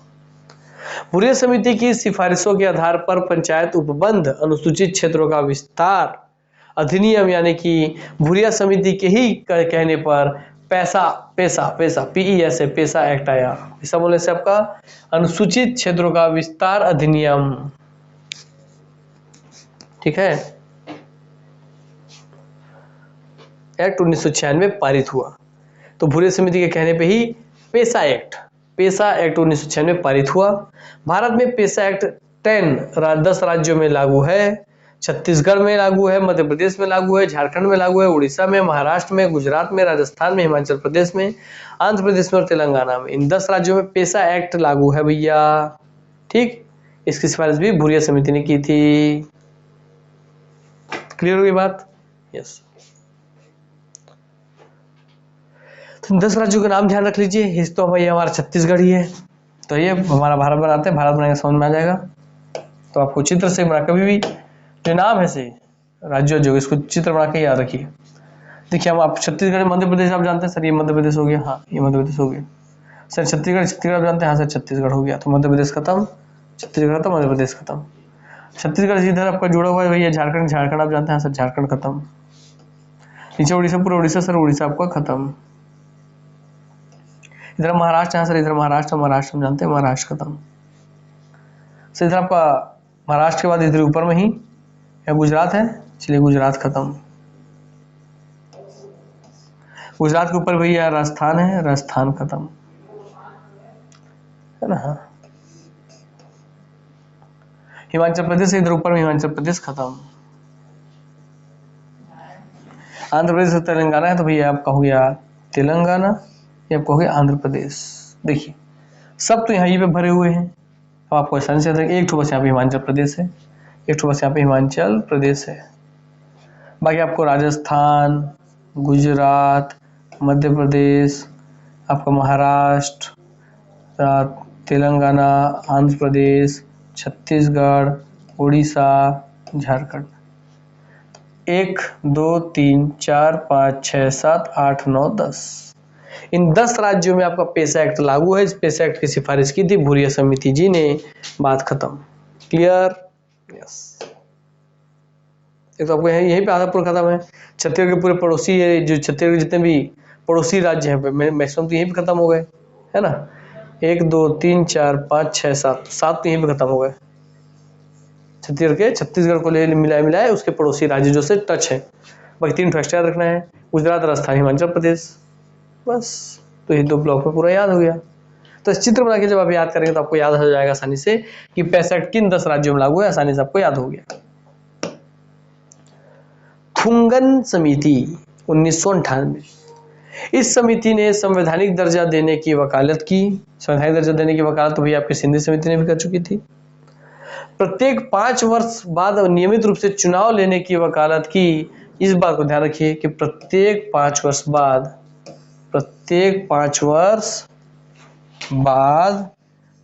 भूरिया समिति की सिफारिशों के आधार पर पंचायत उपबंध अनुसूचित क्षेत्रों का विस्तार अधिनियम, यानी कि भूरिया समिति के ही कहने पर पैसा पैसा एक्ट आया। ऐसा बोलने से आपका अनुसूचित क्षेत्रों का विस्तार अधिनियम, ठीक है, एक्ट 1996 पारित हुआ। तो भूरिया समिति के कहने पे ही पैसा एक्ट 1996 पारित हुआ। भारत में पैसा एक्ट 10 राज्यों में लागू है, छत्तीसगढ़ में लागू है, मध्य प्रदेश में लागू है, झारखंड में लागू है, उड़ीसा में, महाराष्ट्र में, गुजरात में, राजस्थान में, हिमाचल प्रदेश में, आंध्र प्रदेश में और तेलंगाना में। इन 10 राज्यों में पैसा एक्ट लागू है भैया। ठीक, इसकी सिफारिश भी भूरिया समिति ने की थी। क्लियर हो गई बात? यस। तो 10 राज्यों के नाम ध्यान रख लीजिए। हिस्सा तो भैया हमारा छत्तीसगढ़ ही है, तो ये हमारा भारत बनाते हैं, भारत बनाने समझ में आ जाएगा। तो आपको चित्र से बना, कभी भी जो नाम है से राज्यों जो इसको चित्र बना के याद रखिए। देखिए हम आप छत्तीसगढ़, मध्य प्रदेश आप जानते हैं सर, ये मध्य प्रदेश हो गया, हाँ ये मध्य प्रदेश हो गया सर। छत्तीसगढ़ आप जानते हैं, हाँ सर छत्तीसगढ़ हो गया। तो मध्य प्रदेश खत्म, छत्तीसगढ़ खत्म, मध्य प्रदेश खत्म। छत्तीसगढ़ से इधर आपका जुड़ा हुआ है भैया झारखंड, झारखंड आप जानते हैं सर, झारखंड खत्म। नीचे उड़ीसा, पूरा उड़ीसा सर, उड़ीसा आपका खत्म। इधर महाराष्ट्र है सर, इधर महाराष्ट्र, महाराष्ट्र हम जानते हैं, महाराष्ट्र खत्म। सर इधर आपका महाराष्ट्र के बाद इधर ऊपर में ही या गुजरात है, चलिए गुजरात खत्म। गुजरात के ऊपर भैया राजस्थान है, राजस्थान खत्म, है ना। हाँ, हिमाचल प्रदेश इधर ऊपर में, हिमाचल प्रदेश खत्म। आंध्र प्रदेश और तेलंगाना है, तो भैया आपका हो गया तेलंगाना, ये आपका हो गया आंध्र प्रदेश। देखिए सब तो यहाँ पे भरे हुए हैं। अब आपको आसानी से एक ठो बस यहाँ पे हिमाचल प्रदेश है, एक ठो बस यहाँ पे हिमाचल प्रदेश है। बाकी आपको राजस्थान, गुजरात, मध्य प्रदेश, आपका महाराष्ट्र, तेलंगाना, आंध्र प्रदेश, छत्तीसगढ़, उड़ीसा, झारखंड। 1 2 3 4 5 6 7 8 9 10, इन 10 राज्यों में आपका पैसा एक्ट लागू है। इस पैसा एक्ट की सिफारिश की थी भूरिया समिति जी ने। बात खत्म। क्लियर? यस। एक तो आपको यहीं पे आधा पूरा खत्म है। छत्तीसगढ़ के पूरे पड़ोसी है, जो छत्तीसगढ़ जितने भी पड़ोसी राज्य हैं मैक्सिमम तो यहीं पे खत्म हो गए, है ना। 1 2 3 4 5 6 7 तो यहीं पे खत्म हो गए। छत्तीसगढ़ को ले मिलाए उसके पड़ोसी राज्य जो से टच है। बाकी 3 एक्स्ट्रा याद रखना है, गुजरात, राजस्थान, हिमाचल प्रदेश, बस। तो ये 2 ब्लॉक में पूरा याद हो गया। तो इस चित्र बना के जब आप याद करेंगे तो आपको याद हो जाएगा आसानी से कि पैसा किन 10 राज्यों में लागू है, आसानी से आपको याद हो गया। थुंगन समिति 1998, इस समिति ने संवैधानिक दर्जा देने की वकालत की। संवैधानिक दर्जा देने की वकालत तो भैया आपकी सिंधी समिति ने भी कर चुकी थी। प्रत्येक 5 वर्ष बाद नियमित रूप से चुनाव लेने की वकालत की इस बात को ध्यान रखिए कि प्रत्येक 5 वर्ष बाद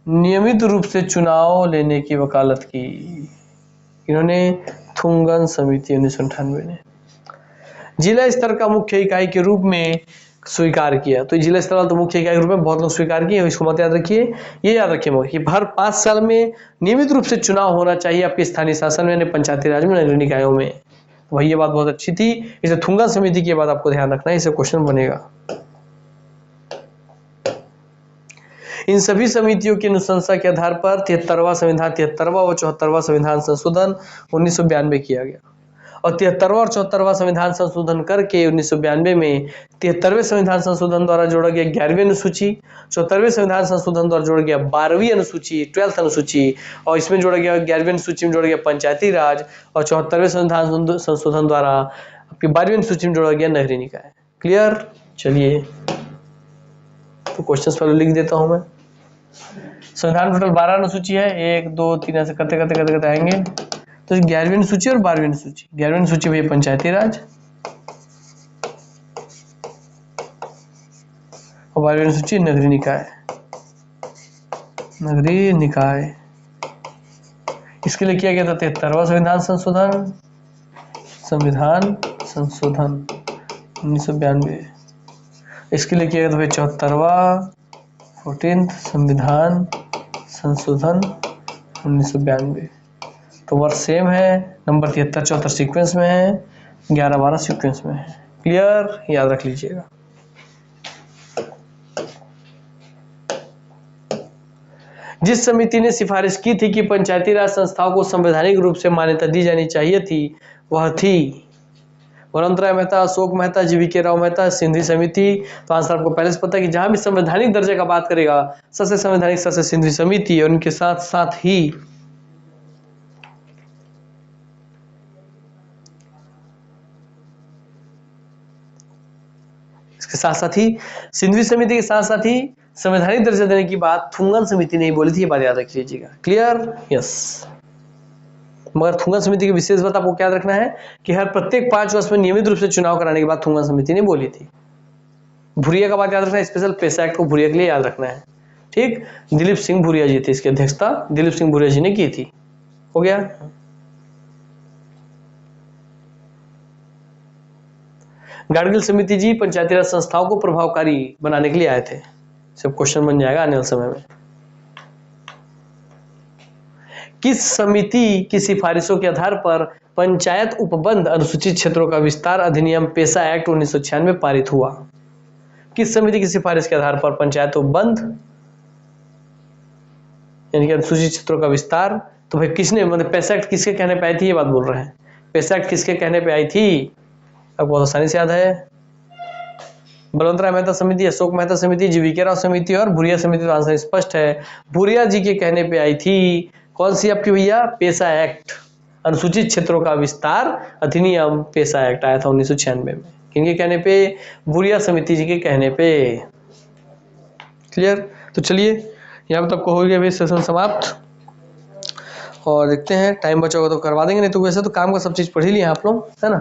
नियमित रूप से चुनाव लेने की वकालत की। इन्होंने थुंगन समिति 1998 ने जिला स्तर का मुख्य इकाई के रूप में स्वीकार किया। तो जिला स्तर वाला तो मुख्य इकाई के रूप में बहुत लोग स्वीकार किए, इसको मत याद रखिए। ये याद रखिए कि हर 5 साल में नियमित रूप से चुनाव होना चाहिए आपके स्थानीय शासन में, यानी पंचायती राज में, नगरीय निकायों में। वही ये बात बहुत अच्छी थी। इसे थुंगन समिति की बात आपको ध्यान रखना है, इसे क्वेश्चन बनेगा। इन सभी समितियों की अनुशंसा के आधार पर 73वां संविधान, 73वां और 74वां संविधान संशोधन 1992 किया गया और 73वां और 74वां संविधान संशोधन करके 1992 में 73वें संविधान संशोधन द्वारा जोड़ा गया 11वीं अनुसूची, 74वें संविधान संशोधन द्वारा जोड़ा गया 12वीं अनुसूची, 12th अनुसूची, और इसमें जोड़ा गया 11वीं अनुसूची में जोड़ा गया पंचायती राज, और 74वें संविधान संशोधन द्वारा आपकी 12वीं अनुसूची में जोड़ा गया नगरीय निकाय। क्लियर? चलिए तो क्वेश्चंस पहले लिख देता हूं मैं। संविधान टोटल 12 अनुसूची है, 1 2 3 ऐसे करते करते आएंगे। तो 11वीं अनुसूची और 12वीं अनुसूची, 11वीं अनुसूची भैया पंचायती राज और 12वीं अनुसूची नगरीय निकाय। नगरीय निकाय इसके लिए किया गया था 73वां संविधान संशोधन, 1992। इसके लिए किया गया था भाई 74वां 14th संविधान संशोधन 1992। तो वर्ष सेम है, नंबर 73 74 सीक्वेंस में है, 11 12 सीक्वेंस में है। क्लियर? याद रख लीजिएगा। जिस समिति ने सिफारिश की थी कि पंचायती राज संस्थाओं को संवैधानिक रूप से मान्यता दी जानी चाहिए थी, वह थी वरंतराय मेहता, अशोक मेहता, जीवीके राव मेहता, सिंधी समिति। तो आंसर आपको पहले से पता है कि जहां भी संवैधानिक दर्जे का बात करेगा सबसे संवैधानिक सबसे सिंधी समिति, और उनके साथ साथ ही सिंधी समिति के साथ साथ ही संवैधानिक दर्जा देने की बात थुंगन समिति ने ही बोली थी। ये बात याद रख लीजिएगा। क्लियर? यस। मगर थुंगन समिति की विशेष बात आपको क्या याद रखना है कि हर प्रत्येक 5 वर्ष में नियमित रूप से चुनाव कराने की बात थुंगन समिति ने बोली थी। भुरिया का बात याद रखना है, स्पेशल पेशा एक्ट को भुरिया के लिए याद रखना है। ठीक, दिलीप सिंह भुरिया जी थे, इसकी अध्यक्षता दिलीप सिंह भुरिया जी ने की थी। हो गया? गाडगिल समिति जी पंचायती राज संस्थाओं को प्रभावकारी बनाने के लिए आए थे। सब क्वेश्चन बन जाएगा आने वाले समय में। किस समिति की सिफारिशों के आधार पर पंचायत उपबंध अनुसूचित क्षेत्रों का विस्तार अधिनियम पेशा एक्ट 1996 पारित हुआ? किस समिति की सिफारिश के आधार पर पंचायत उपबंध यानी कि अनुसूचित क्षेत्रों का विस्तार? तो भाई किसने, मतलब पेशा एक्ट किसके कहने पे आई थी, ये बात बोल रहे हैं। पेशा एक्ट किसके कहने पे आई थी? आपको बहुत आसानी से याद है, बलवंतराय मेहता समिति, अशोक मेहता समिति, जीवीके राव समिति और भुरिया समिति। तो आंसर स्पष्ट है, भुरिया जी के कहने पे आई थी। कौन सी आपकी भैया? पेशा एक्ट, अनुसूचित क्षेत्रों का विस्तार अधिनियम पेशा एक्ट आया था 1996 में। किनके कहने पे? भुरिया समिति जी के कहने पे। क्लियर? तो चलिए यहाँ पर आपको हो गया भाई सेशन समाप्त, और देखते हैं टाइम बचा होगा तो करवा देंगे, नहीं तो वैसे तो काम का सब चीज पढ़ ही लिया आप लोग, है ना।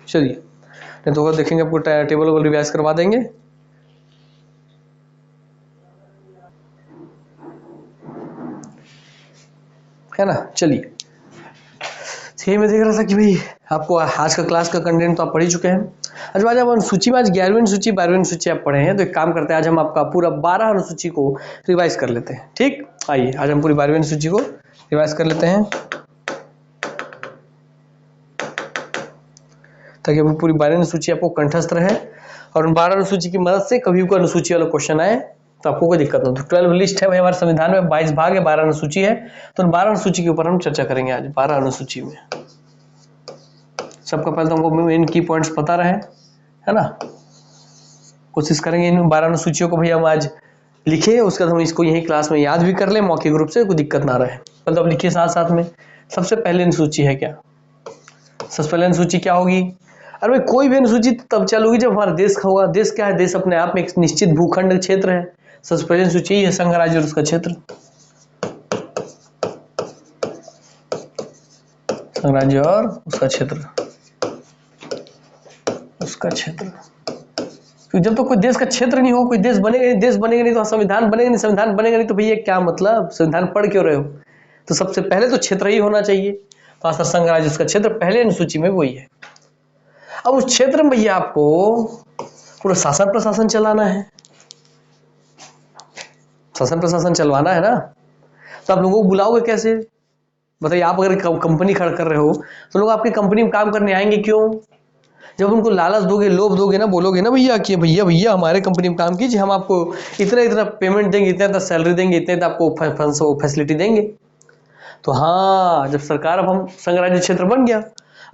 चलिए, नहीं तो देखेंगे आपको टेबल वोबल रिवाइज करवा देंगे। है ना। चलिए, यही मैं देख रहा था कि भाई आपको आज का क्लास का कंटेंट तो आप पढ़ ही चुके हैं। आज आज अनुसूची में आज 11वीं अनुसूची 12वीं अनुसूची आप पढ़े हैं, तो एक काम करते हैं, आज हम आपका पूरा 12 अनुसूची को रिवाइज कर लेते हैं। ठीक, आइए आज हम पूरी 12वीं अनुसूची को रिवाइज कर लेते हैं, ताकि अपनी पूरी 12वीं अनुसूची आपको कंठस्थ रहे, और उन 12 अनुसूची की मदद से कभी कोई अनुसूची वाला क्वेश्चन आए तो आपको कोई दिक्कत ना हो। 12 लिस्ट है भाई हमारे संविधान में, 22 भाग है, 12 अनुसूची है, तो उन 12 अनुसूची के ऊपर हम चर्चा करेंगे आज। 12 अनुसूची में सबका पहले तो हमको इन की पॉइंट्स पता रहे, है ना। कोशिश करेंगे इन 12 अनुसूचियों को भैया हम आज लिखे, उसके बाद हम इसको यही क्लास में याद भी कर ले, मौखिक रूप से कोई दिक्कत ना रहे। पहले तो आप लिखिए साथ साथ में। सबसे पहले अनुसूची है क्या? सबसे पहले अनुसूची क्या होगी? अरे भाई कोई भी अनुसूची तब चालू होगी जब हमारा देश का होगा। देश क्या है? देश अपने आप में एक निश्चित भूखंड क्षेत्र है। सबसे पहले अनुसूची है संघ राज्य और उसका क्षेत्र, संघ राज्य और उसका क्षेत्र। का क्षेत्र, क्योंकि जब तो कोई देश का क्षेत्र नहीं हो, कोई देश बनेगा नहीं, देश बनेगा नहीं तो संविधान बनेगा नहीं, संविधान बनेगा नहीं तो भैया क्या मतलब, संविधान पढ़ क्यों रहे हो? तो सबसे पहले तो क्षेत्र ही होना चाहिए। तो आसर संघ राज्य उसका क्षेत्र पहले अनुसूची में वही है। अब उस क्षेत्र में भैया आपको पूरा शासन प्रशासन चलाना है, शासन प्रशासन चलवाना है ना। तो आप लोगों को बुलाओगे कैसे? बताइए, आप अगर कंपनी खड़ा कर रहे हो तो लोग आपकी कंपनी में काम करने आएंगे क्यों? जब उनको लालच दोगे, लोभ दोगे ना, बोलोगे ना भैया कि भैया भैया हमारे कंपनी में काम कीजिए, हम आपको इतना इतना पेमेंट देंगे, इतना इतना सैलरी देंगे, इतना इतना आपको फैसिलिटी देंगे। तो हाँ, जब सरकार, अब हम संघ राज्य क्षेत्र बन गया,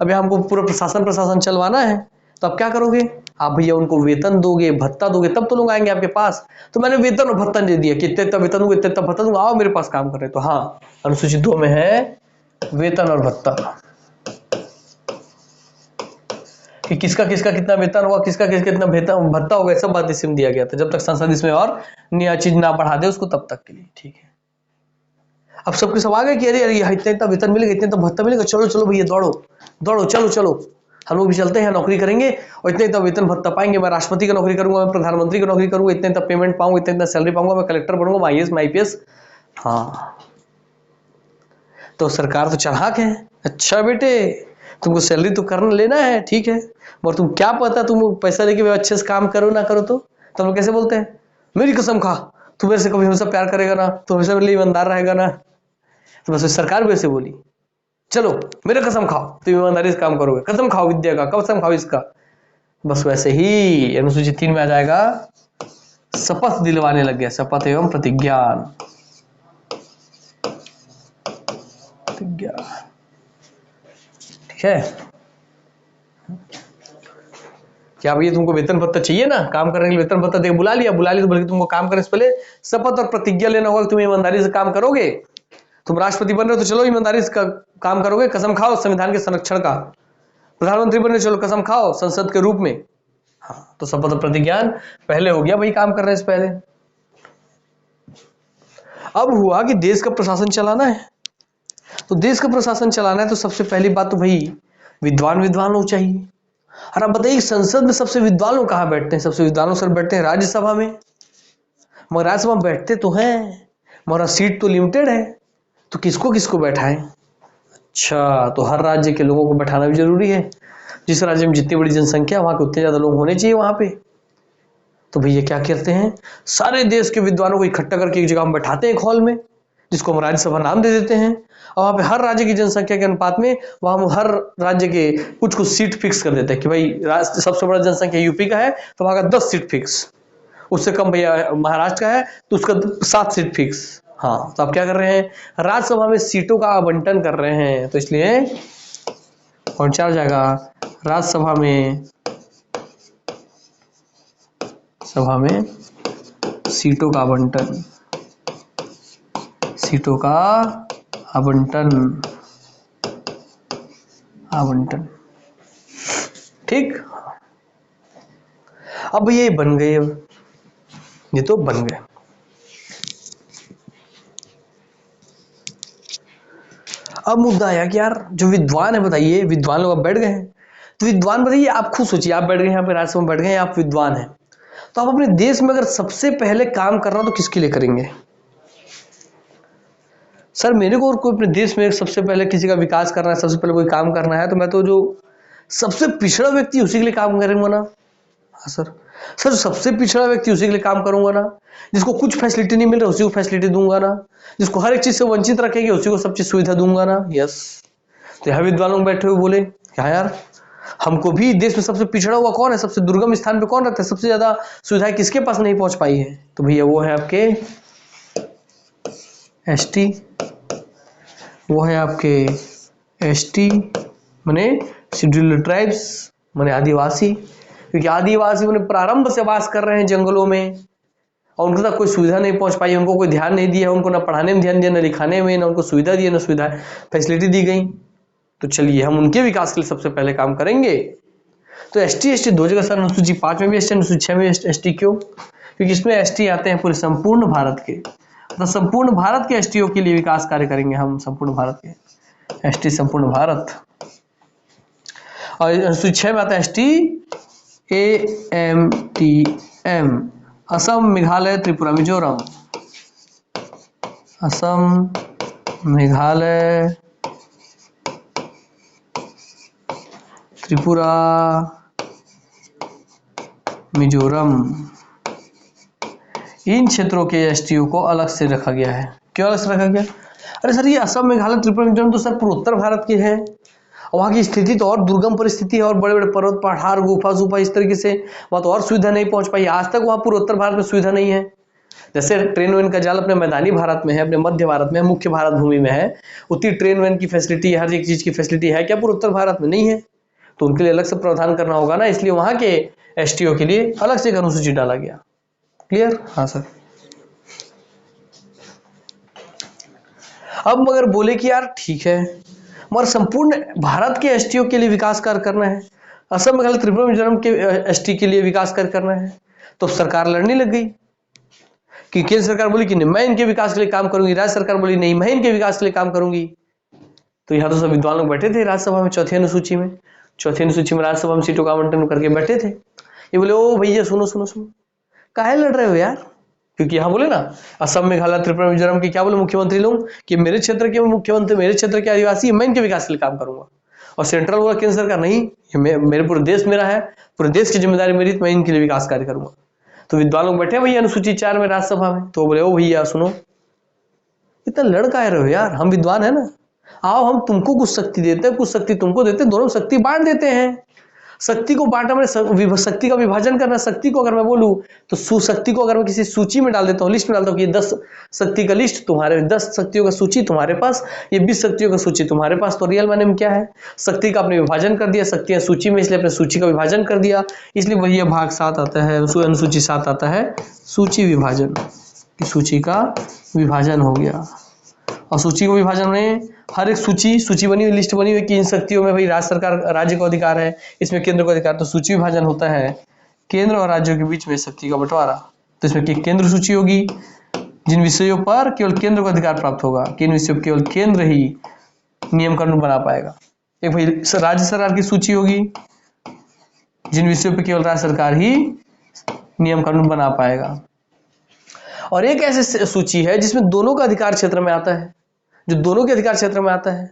अभी हमको पूरा प्रशासन चलवाना है, तो आप क्या करोगे? आप भैया उनको वेतन दोगे, भत्ता दोगे, तब तो लोग आएंगे आपके पास। तो मैंने वेतन और भत्ता दे दिया कि इतने इतना वेतन दूंगा, इतने इतना भत्ता दूंगा, आओ मेरे पास काम कर रहे। तो हाँ, अनुसूची 2 में है वेतन और भत्ता, कि किसका किसका कितना वेतन होगा, किसका किसका कितना वेतन भत्ता होगा, सब बात इसमें दिया गया था। जब तक संसद इसमें और नया चीज ना बढ़ा दे उसको, तब तक के लिए ठीक है। अब सबके सब आ गए कि अरे अरे इतना इतना वेतन मिलेगा, इतना इतना भत्ता मिलेगा, चलो चलो भैया दौड़ो दौड़ो, चलो चलो हम लोग भी चलते हैं, नौकरी करेंगे और इतना इतना वेतन भत्ता पाएंगे। मैं राष्ट्रपति की नौकरी करूंगा, मैं प्रधानमंत्री की नौकरी करूंगा, इतना इतना पेमेंट पाऊंगा, इतना इतना सैलरी पाऊंगा, मैं कलेक्टर बनूंगा, मैं IAS, मैं IPS। हाँ, तो सरकार तो चालाक है। अच्छा बेटे, तुमको सैलरी तो करना लेना है, ठीक है, और तुम क्या पता तुम पैसा लेके अच्छे से काम करो ना करो। तो हम लोग कैसे बोलते हैं, मेरी कसम खा, तू मेरे से कभी हमेशा प्यार करेगा ना, तू हमेशा मेरे लिए ईमानदार रहेगा ना। तो बस सरकार भी ऐसे बोली, चलो मेरे कसम खाओ, तुम ईमानदारी से काम करोगे, कसम खाओ विद्या का, कसम खाओ इसका। बस वैसे ही अनुसूची 3 में आ जाएगा, शपथ दिलवाने लग गया, शपथ एवं प्रतिज्ञान, ठीक है। क्या भैया तुमको वेतन भत्ता चाहिए ना, काम करने के लिए वेतन भत्ता दे, बुला लिया तो बल्कि तुमको काम करने से पहले शपथ और प्रतिज्ञा लेना होगा कि तुम ईमानदारी से काम करोगे। तुम राष्ट्रपति बन रहे हो तो चलो ईमानदारी से काम करोगे, कसम खाओ संविधान के संरक्षण का। प्रधानमंत्री बन रहे, चलो कसम खाओ संसद के रूप में। हाँ, तो शपथ और प्रतिज्ञान पहले हो गया भाई, काम करने से पहले। अब हुआ कि देश का प्रशासन चलाना है, तो देश का प्रशासन चलाना है तो सबसे पहली बात तो भाई विद्वान लोग चाहिए। और अब बताइए, संसद में सबसे विद्वान लोग कहाँ बैठते हैं? सबसे विद्वान लोग सर बैठते हैं राज्यसभा में। मगर राज्यसभा में बैठते तो हैं, मगर सीट तो लिमिटेड है, तो किसको किसको बैठाएं? अच्छा, तो हर राज्य के लोगों को बैठाना भी जरूरी है। जिस राज्य में जितनी बड़ी जनसंख्या, वहां के उतने ज्यादा लोग होने चाहिए वहां पे। तो भैया क्या करते हैं, सारे देश के विद्वानों को इकट्ठा करके एक जगह में बैठाते हैं, एक हॉल में, जिसको हम राज्यसभा नाम दे देते हैं। और वहां पे हर राज्य की जनसंख्या के अनुपात में वहां हम हर राज्य के कुछ कुछ सीट फिक्स कर देते हैं कि भाई सबसे बड़ा जनसंख्या यूपी का है तो वहां का 10 सीट फिक्स, उससे कम भैया महाराष्ट्र का है तो उसका 7 सीट फिक्स। हाँ, तो आप क्या कर रहे हैं, राज्यसभा में सीटों का आवंटन कर रहे हैं। तो इसलिए कौन सा हो जाएगा, राज्यसभा में सीटों का आवंटन, सीटों का आवंटन, ठीक। अब ये बन गए, ये तो बन गए। अब मुद्दा आया कि यार जो विद्वान है, बताइए विद्वान लोग अब बैठ गए हैं, तो विद्वान बताइए, आप खुद सोचिए, आप बैठ गए यहाँ पे राज्यसभा में बैठ गए, आप विद्वान हैं, तो आप अपने देश में अगर सबसे पहले काम करना तो किसके लिए करेंगे? सर मेरे को और कोई अपने देश में सबसे पहले किसी का विकास करना है, सबसे पहले कोई काम करना है, तो मैं तो जो सबसे पिछड़ा व्यक्ति उसी के लिए काम करूंगा ना। हाँ सर सबसे पिछड़ा व्यक्ति उसी के लिए काम करूंगा ना, जिसको कुछ फैसिलिटी नहीं मिल रहा उसी को फैसिलिटी दूंगा ना, जिसको हर एक चीज से वंचित रखेंगे उसी को सब चीज सुविधा दूंगा ना। यस, तो यहाँ विद्वान लोग बैठे हुए बोले क्या यार, हमको भी देश में सबसे पिछड़ा हुआ कौन है, सबसे दुर्गम स्थान पे कौन रहता है, सबसे ज्यादा सुविधाएं किसके पास नहीं पहुंच पाई है? तो भैया वो है आपके एसटी, वो है आपके एसटी माने शेड्यूल्ड ट्राइब्स, माने आदिवासी। क्योंकि आदिवासी माने प्रारंभ से वास कर रहे हैं जंगलों में और उनके तक कोई सुविधा नहीं पहुंच पाई, उनको कोई ध्यान नहीं दिया, उनको ना पढ़ाने में ध्यान दिया, ना लिखाने में, ना उनको सुविधा दी, ना सुविधा फैसिलिटी दी गई। तो चलिए हम उनके विकास के लिए सबसे पहले काम करेंगे। तो एसटी एसटी 2 जगह सर, अनुसूची 5 में भी एसटी, अनुसूची 6 में एसटी। क्यों? क्योंकि इसमें एसटी आते हैं पूरे संपूर्ण भारत के, तो संपूर्ण भारत के एसटीओ के लिए विकास कार्य करेंगे हम, संपूर्ण भारत के एसटी, संपूर्ण भारत। और अनुसूची 6 में आता है एसटी AMTM, असम, मेघालय, त्रिपुरा, मिजोरम, असम, मेघालय, त्रिपुरा, मिजोरम, इन क्षेत्रों के एसटीओ को अलग से रखा गया है। क्यों अलग से रखा गया? अरे सर, ये असम, मेघालय, त्रिपुरा, मिजोरम तो सर पूर्वोत्तर भारत के हैं, और वहाँ की स्थिति तो और दुर्गम परिस्थिति है, और बड़े बड़े पर्वत, पहाड़, गुफा सुफा, इस तरीके से वहाँ तो और सुविधा नहीं पहुंच पाई आज तक। वहाँ पूर्वोत्तर भारत में सुविधा नहीं है। जैसे ट्रेन वेन का जाल अपने मैदानी भारत में है, अपने मध्य भारत में, मुख्य भारत भूमि में है, उतनी ट्रेन वेन की फैसिलिटी, हर एक चीज की फैसिलिटी है क्या पूर्वोत्तर भारत में? नहीं है। तो उनके लिए अलग से प्रावधान करना होगा ना, इसलिए वहाँ के एसटीओ के लिए अलग से अनुसूची डाला गया। क्लियर? हाँ सर। अब मगर बोले कि यार ठीक है, मगर संपूर्ण भारत के एसटीओ के लिए विकास कार्य करना है, असम, मेघालय, त्रिपुरा, मिजोरम के एसटी के लिए विकास कार्य करना है, तो सरकार लड़ने लग गई कि केंद्र सरकार बोली कि नहीं मैं इनके विकास के लिए काम करूंगी, राज्य सरकार बोली नहीं मैं इनके विकास के लिए काम करूंगी। तो यहाँ तो सब विद्वान लोग बैठे थे राज्यसभा में, चौथी अनुसूची में राज्यसभा में सीटों का आवंटन करके बैठे थे। ये बोले ओ भैया सुनो सुनो सुनो, काहे लड़ रहे हो यार? क्योंकि यहाँ बोले ना असम, मेघालय, त्रिपुरा, मिजोरम के क्या बोले मुख्यमंत्री लोग कि मेरे क्षेत्र के मुख्यमंत्री, मेरे क्षेत्र के आदिवासी, मैं इनके विकास के लिए काम करूंगा। और सेंट्रल बोला, केंद्र सरकार नहीं, मेरे पूरे देश मेरा है, पूरे देश की जिम्मेदारी मेरी, मैं इनके लिए विकास कार्य करूंगा। तो विद्वान लोग बैठे भैया अनुसूची 4 में राज्यसभा में। तो बोले ओ भैया सुनो, इतना लड़ काहे रहे हो यार, हम विद्वान है ना, आओ हम तुमको कुछ शक्ति देते हैं, कुछ शक्ति तुमको देते हैं, दोनों शक्ति बांट देते हैं। शक्ति को बांटा मैंने, शक्ति का विभाजन करना। शक्ति को अगर मैं बोलूं तो सुशक्ति को अगर मैं किसी सूची में डाल देता हूँ, लिस्ट में डालता हूँ कि ये 10 शक्ति का लिस्ट तुम्हारे, 10 शक्तियों का सूची तुम्हारे पास, ये 20 शक्तियों का सूची तुम्हारे पास, तो रियल माने में क्या है? शक्ति का आपने विभाजन कर दिया, शक्तियां सूची में, इसलिए अपने सूची का विभाजन कर दिया, इसलिए वही भाग 7 आता है, अनुसूची 7 आता है, सूची विभाजन, सूची का विभाजन हो गया। और सूची को विभाजन में हर एक सूची बनी हुई, लिस्ट बनी हुई कि इन शक्तियों में भाई राज्य सरकार, राज्य को अधिकार है, इसमें केंद्र को अधिकार, तो सूची विभाजन होता है केंद्र और राज्यों के बीच में शक्ति का बंटवारा। तो इसमें केंद्र सूची होगी, जिन विषयों पर केवल केंद्र को अधिकार प्राप्त होगा, किन विषयों पर केवल केंद्र ही नियम कानून बना पाएगा। एक भाई राज्य सरकार की सूची होगी, जिन विषयों पर केवल राज्य सरकार ही नियम कानून बना पाएगा। और एक ऐसी सूची है जिसमें दोनों का अधिकार क्षेत्र में आता है, जो दोनों के अधिकार क्षेत्र में आता है,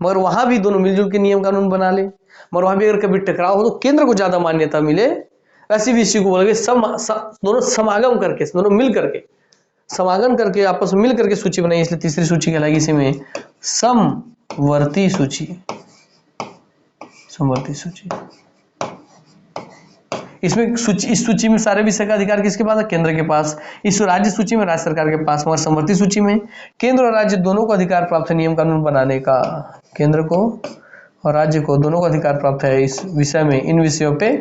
मगर वहां भी दोनों मिलजुल के नियम कानून बना ले, मगर वहां भी अगर कभी टकराव हो तो केंद्र को ज्यादा मान्यता मिले, ऐसी भी इसी को बोलोगे दोनों समागम करके, दोनों मिल करके, समागम करके, आपस में मिल करके सूची बनाई, इसलिए तीसरी सूची कहलाएगी इसी में समवर्ती सूची। समवर्ती सूची, इसमें इस सूची में सारे विषय का अधिकार किसके पास है? केंद्र के पास। इस राज्य सूची में राज्य सरकार के पास, मगर समवर्ती सूची में केंद्र और राज्य दोनों को अधिकार प्राप्त है नियम कानून बनाने का। केंद्र को और राज्य को दोनों को अधिकार प्राप्त है इस विषय में, इन विषयों पे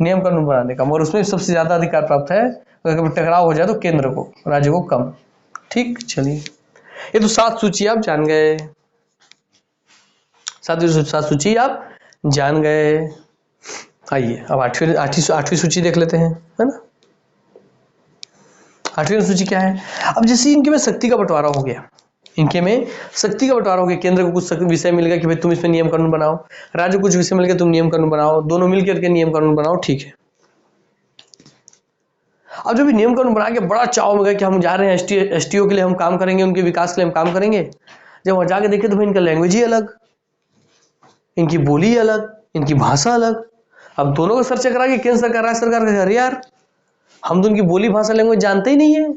नियम कानून बनाने का, मगर उसमें सबसे ज्यादा अधिकार प्राप्त है, अगर कभी टकराव हो जाए तो केंद्र को, राज्य को कम। ठीक, चलिए ये तो 7 सूची आप जान गए, 7 सूची आप जान गए। आइए अब आठवीं सूची देख लेते हैं, है ना। 8वीं सूची क्या है? अब जैसे इनके में शक्ति का बंटवारा हो गया, इनके में शक्ति का बंटवारा हो गया, केंद्र को कुछ विषय मिल गया कि भाई तुम इसमें नियम कानून बनाओ, राज्य को कुछ विषय मिल गया तुम नियम कानून बनाओ, दोनों मिलकर के नियम कानून बनाओ, ठीक है। अब जब नियम कानून बना के बड़ा चाव में गया कि हम जा रहे हैं एसटीओ के लिए हम काम करेंगे, उनके विकास के लिए हम काम करेंगे, जब वहां जाके देखे तो भाई इनका लैंग्वेज ही अलग, इनकी बोली अलग, इनकी भाषा अलग। अब दोनों को सर्च करा के केंद्र सरकार, राज्य सरकार कहे अरे यार हम तो उनकी बोली भाषा लैंग्वेज जानते ही नहीं है,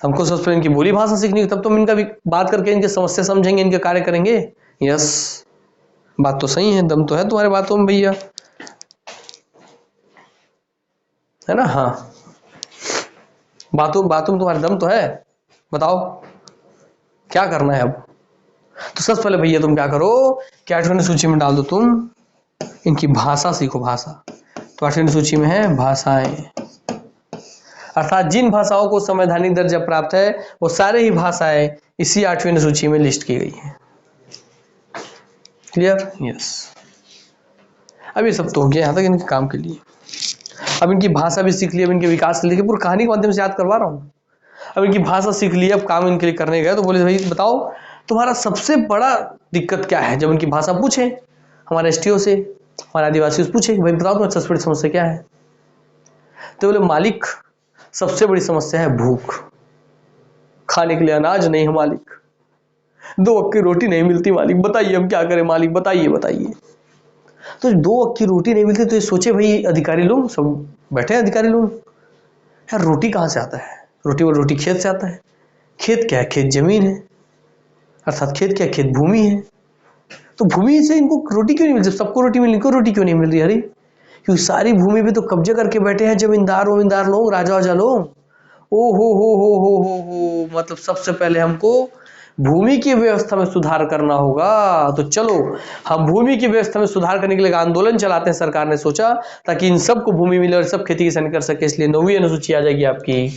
हमको सबसे पहले इनकी बोली भाषा सीखनी, तब तो हम इनका बात करके इनके समस्या समझेंगे, इनके कार्य करेंगे। यस, बात तो सही है, दम तो है तुम्हारे बातों में भैया, है ना। हाँ, बातों में तुम्हारे दम तो है, बताओ क्या करना है अब। तो सबसे पहले भैया तुम क्या करो कि 8वीं सूची में डाल दो, तुम इनकी भाषा सीखो, भाषा। तो 8वीं सूची में है भाषाएं, अर्थात जिन भाषाओं को संवैधानिक दर्जा प्राप्त है वो सारे ही भाषाएं इसी 8वीं सूची में लिस्ट की गई है। क्लियर? यस। अब ये सब तो हो गया यहाँ तक इनके काम के लिए। अब इनकी भाषा भी सीख ली, अब इनके विकास के लिए पूरी कहानी के माध्यम से याद करवा रहा हूँ। अब इनकी भाषा सीख ली, अब काम इनके लिए करने गए तो बोले भाई बताओ तुम्हारा सबसे बड़ा दिक्कत क्या है। जब इनकी भाषा पूछे हमारे एसटीओ से हमारे आदिवासी उससे पूछे कि भाई बताओ तुम्हारी सबसे बड़ी समस्या क्या है? तो बोले मालिक सबसे बड़ी समस्या है भूख, खाने के लिए अनाज नहीं है मालिक, 2 वक्त की रोटी नहीं मिलती मालिक, बताइए हम क्या करें मालिक, बताइए बताइए। तो 2 वक्त की रोटी नहीं मिलती तो ये सोचे भाई अधिकारी लोग सब बैठे हैं, अधिकारी लोग यार रोटी कहाँ से आता है? रोटी खेत से आता है। खेत क्या है? खेत जमीन है, अर्थात खेत क्या? खेत भूमि है। तो भूमि से इनको रोटी क्यों नहीं मिल? जब सबको रोटी मिल, इनको रोटी क्यों नहीं मिल रही? अरे क्योंकि सारी भूमि पे तो कब्जे करके बैठे हैं जमींदार वमींदार लोग, राजा वाजा लोग। ओ हो, मतलब सबसे पहले हमको भूमि की व्यवस्था में सुधार करना होगा। तो चलो हम भूमि की व्यवस्था में सुधार करने के लिए आंदोलन चलाते हैं। सरकार ने सोचा ताकि इन सबको भूमि मिले और सब खेती किसान कर सके, इसलिए 9वीं अनुसूची आ जाएगी आपकी,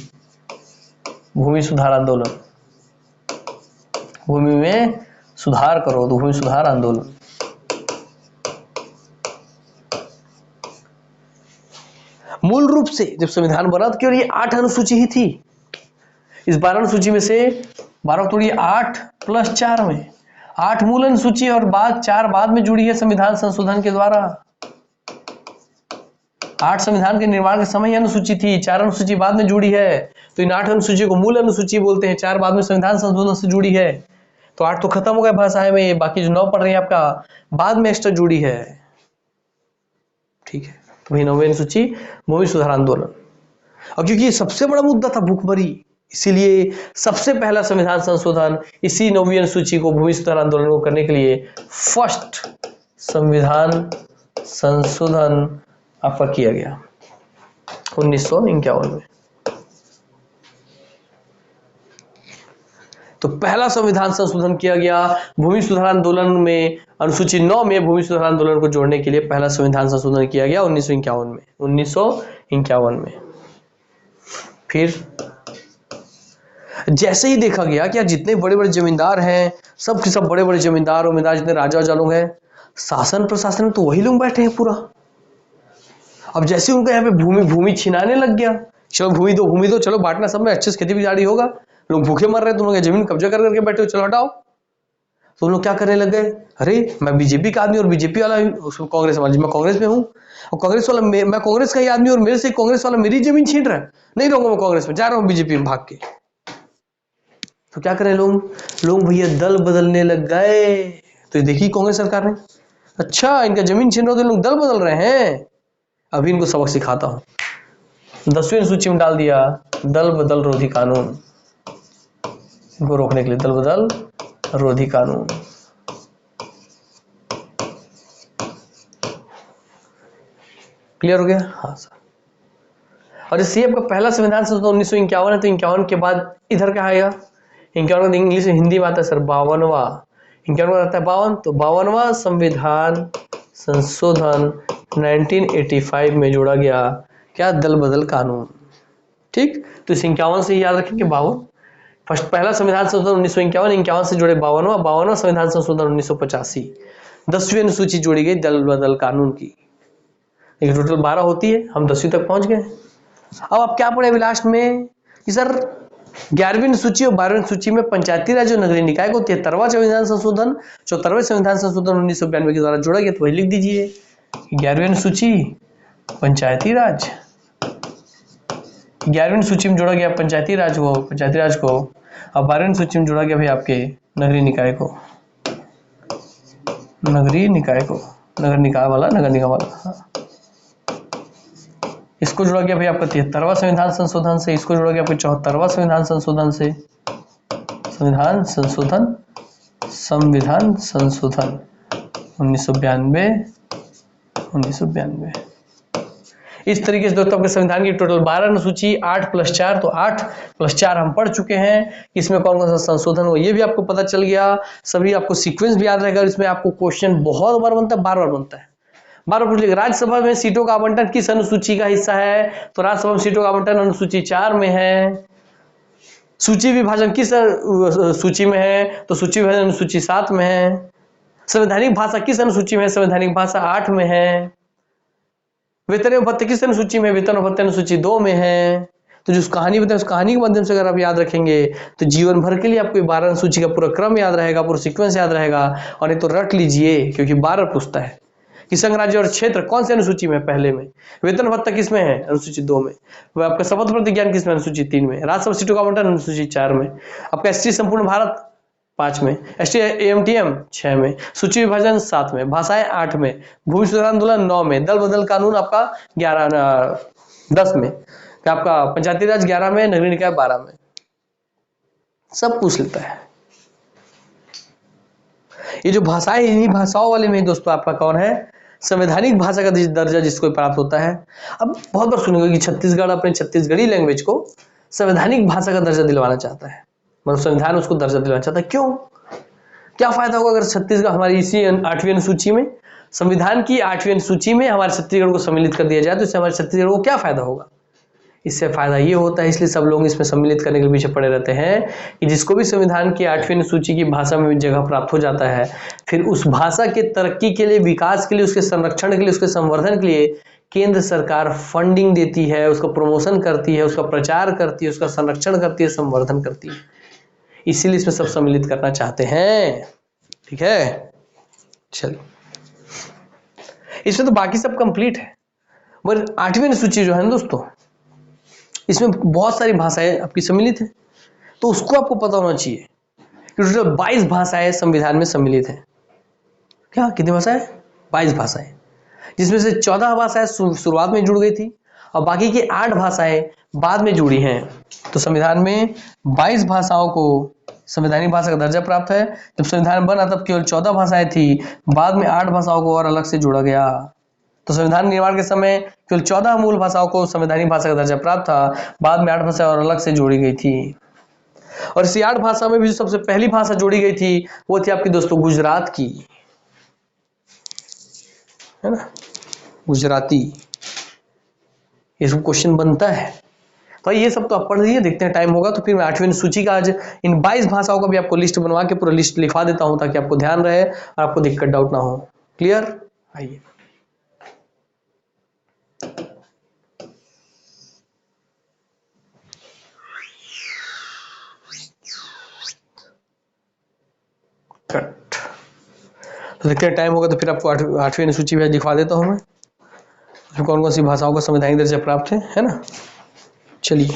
भूमि सुधार आंदोलन। भूमि में सुधार करो तो भूमि सुधार आंदोलन। मूल रूप से जब संविधान बना तो केवल ये 8 अनुसूची ही थी। इस 12 अनुसूची में से 12 तोड़िए 8 + 4 में 8 मूल अनुसूची और 4 बाद में जुड़ी है संविधान संशोधन के द्वारा। 8 संविधान के निर्माण के समय अनुसूची थी, 4 अनुसूची बाद में जुड़ी है। तो इन 8 अनुसूची को मूल अनुसूची बोलते हैं, 4 बाद में संविधान संशोधन से जुड़ी है। तो 8 तो खत्म हो गया भाषाएं में, बाकी जो 9 पढ़ रही है आपका बाद में एक्स्ट्रा जुड़ी है। ठीक है, तो वही 9वीं अनुसूची भूमि सुधार आंदोलन। और क्योंकि ये सबसे बड़ा मुद्दा था भूखमरी, इसीलिए सबसे पहला संविधान संशोधन इसी 9वीं अनुसूची को भूमि सुधार आंदोलन को करने के लिए फर्स्ट संविधान संशोधन आपका किया गया 1951 में। तो पहला संविधान संशोधन किया गया भूमि सुधार आंदोलन में, अनुसूची 9 में भूमि सुधार आंदोलन को जोड़ने के लिए पहला संविधान संशोधन किया गया 1951 में। फिर जैसे ही देखा गया कि जितने बड़े बड़े जमींदार हैं, सब के सब बड़े बड़े जमींदार उम्मीदवार, जितने राजा वाजा लोग हैं, शासन प्रशासन में तो वही लोग बैठे हैं पूरा। अब जैसे उनका यहाँ पे भूमि छिनाने लग गया, चलो भूमि दो, चलो बांटना सब में, अच्छे से खेती बाड़ी होगा, लोग भूखे मर रहे हैं, तुम लोग जमीन कब्जा कर करके बैठे हो, चलो हटाओ। तो लोग क्या करने लग गए, अरे मैं बीजेपी का आदमी और बीजेपी वाला कांग्रेस वाला, मैं कांग्रेस में हूँ और कांग्रेस वाला मैं कांग्रेस का ही आदमी और मेरे से कांग्रेस वाला मेरी जमीन छीन रहा है, नहीं रहूंगा मैं कांग्रेस में, जा रहा हूँ बीजेपी में भाग के। तो क्या करें लोग भैया दल बदलने लग गए। तो देखिए कांग्रेस सरकार ने, अच्छा इनका जमीन छीन रहे हो तो लोग दल बदल रहे हैं, अभी इनको सबक सिखाता हूँ। 10वीं अनुसूची में डाल दिया दल बदल रोधी कानून, इनको रोकने के लिए दल बदल रोधी कानून। क्लियर हो गया? हाँ सर। और इसी आपका पहला संविधान संशोधन 1951 है, तो 51 के बाद इधर क्या आएगा? 51 इंग्लिश हिंदी में आता है सर 52वां, 51 में आता है 52, तो 52वां संविधान संशोधन 1985 में जोड़ा गया क्या? दल बदल कानून। ठीक, तो इस 51 से याद रखेंगे 52, फर्स्ट पहला संविधान संशोधन 1951 से जुड़े 52वां संविधान संशोधन 1985, 10वीं अनुसूची जोड़ी गई दल बदल कानून की। एक टोटल 12 होती है, हम 10वीं तक पहुंच गए। अब आप क्या पढ़े अभी लास्ट में कि सर 11वीं अनुसूची और 12वीं अनुसूची में पंचायती राज और नगरीय निकाय को 73वां संविधान संशोधन 74वें संविधान संशोधन 1992 के द्वारा जोड़ा गया। तो वही लिख दीजिए 11वीं अनुसूची पंचायती राज, 11वीं सूची में जोड़ा गया पंचायती राज को, और 12वीं सूची में जोड़ा गया भाई आपके नगरीय निकाय को, नगर निकाय वाला हाँ। इसको जोड़ा गया भाई आपका 73वां संविधान संशोधन से, इसको जोड़ा गया आपका 74वां संविधान संशोधन से, संविधान संशोधन 1992। इस तरीके से दोस्तों आपके संविधान की टोटल 12 अनुसूची, 8 + 4, तो 8 + 4 हम पढ़ चुके हैं। इसमें कौन कौन सा संशोधन हुआ ये भी आपको पता चल गया, सभी आपको सीक्वेंस भी याद रहेगा। इसमें आपको क्वेश्चन बहुत बार बनता है, बार बनता है, बार पूछ लिया। राज्यसभा में सीटों का आवंटन किस अनुसूची का हिस्सा है? तो राज्यसभा में सीटों का आवंटन अनुसूची 4 में है। सूची विभाजन किस सूची में है? तो सूची विभाजन अनुसूची 7 में है। संवैधानिक भाषा किस अनुसूची में है? संवैधानिक भाषा 8 में है। वेतन एवं भत्ते किस अनुसूची में? वेतन और भत्ते अनुसूची 2 में है। तो जो कहानी बताए उस कहानी के माध्यम से अगर आप याद रखेंगे तो जीवन भर के लिए आपको 12 अनुसूची का पूरा क्रम याद रहेगा, पूरा सीक्वेंस याद रहेगा। और नहीं तो रट लीजिए क्योंकि 12 पूछता है किसंग राज्य और क्षेत्र कौन से अनुसूची में? पहले में। वेतन भत्ता किसमें है? अनुसूची 2 में। वह आपका शपथ प्रतिज्ञान किसमें? अनुसूची 3 में। राज्यसभा सीटों का आवंटन अनुसूची 4 में। आपका एसटी संपूर्ण भारत 5 में, एसटी एएमटीएम 6 में, सूची विभाजन 7 में, भाषाएं 8 में, भूमि सुधार आंदोलन 9 में, दल बदल कानून आपका 10 में, आपका पंचायती राज 11 में, नगरीय निकाय 12 में। सब पूछ लेता है। ये जो भाषाएं, इन्हीं भाषाओं वाले में दोस्तों आपका कौन है? संवैधानिक भाषा का दर्जा जिसको प्राप्त होता है। अब बहुत बार सुनेंगे कि छत्तीसगढ़ अपने छत्तीसगढ़ी लैंग्वेज को संवैधानिक भाषा का दर्जा दिलवाना चाहता है, मतलब संविधान उसको दर्जा दिलवाना चाहता है। क्यों? क्या फायदा होगा अगर छत्तीसगढ़ हमारी इसी 8वीं अनुसूची में, संविधान की 8वीं अनुसूची में हमारे छत्तीसगढ़ को सम्मिलित कर दिया जाए, तो इससे हमारे छत्तीसगढ़ को क्या फायदा होगा? इससे फायदा ये होता है, इसलिए सब लोग इसमें सम्मिलित करने के पीछे पड़े रहते हैं कि जिसको भी संविधान की 8वीं अनुसूची की भाषा में जगह प्राप्त हो जाता है, फिर उस भाषा के तरक्की के लिए, विकास के लिए, उसके संरक्षण के लिए, उसके संवर्धन के लिए केंद्र सरकार फंडिंग देती है, उसका प्रमोशन करती है, उसका प्रचार करती है, उसका संरक्षण करती है, संवर्धन करती है। इसीलिए इसमें सब सम्मिलित करना चाहते हैं। ठीक है, चलो इसमें तो बाकी सब कंप्लीट है, मगर 8वीं अनुसूची जो है ना दोस्तों, इसमें बहुत सारी भाषाएं आपकी सम्मिलित है, तो उसको आपको पता होना चाहिए कि टोटल 22 भाषाएं संविधान में सम्मिलित है। क्या कितनी भाषाएं? 22 भाषाएं, जिसमें से 14 भाषाएं शुरुआत में जुड़ गई थी और बाकी की 8 भाषाएं बाद में जुड़ी हैं। तो संविधान में 22 भाषाओं को संवैधानिक भाषा का दर्जा प्राप्त है। जब संविधान बना तब केवल 14 भाषाएं थी, बाद में 8 भाषाओं को और अलग से जोड़ा गया। तो संविधान निर्माण के समय केवल 14 मूल भाषाओं को संवैधानिक भाषा का दर्जा प्राप्त था, बाद में 8 भाषाएं और अलग से जोड़ी गई थी। और इसी 8 भाषा में भी जो सबसे पहली भाषा जोड़ी गई थी वो थी आपकी दोस्तों गुजरात की, है ना, गुजराती। ये सब क्वेश्चन बनता है, तो ये सब तो आप पढ़ लीजिए, देखते हैं टाइम होगा तो फिर मैं 8वीं सूची का आज इन 22 भाषाओं का भी आपको लिस्ट बनवा के पूरा लिस्ट लिखवा देता हूं, ताकि आपको ध्यान रहे और आपको दिक्कत डाउट ना हो। क्लियर? आइए कट, तो देखते हैं टाइम होगा तो फिर आपको 8वीं सूची में दिखवा देता हूं मैं, कौन कौन सी भाषाओं का संवैधानिक दर्जा प्राप्त है ना। चलिए,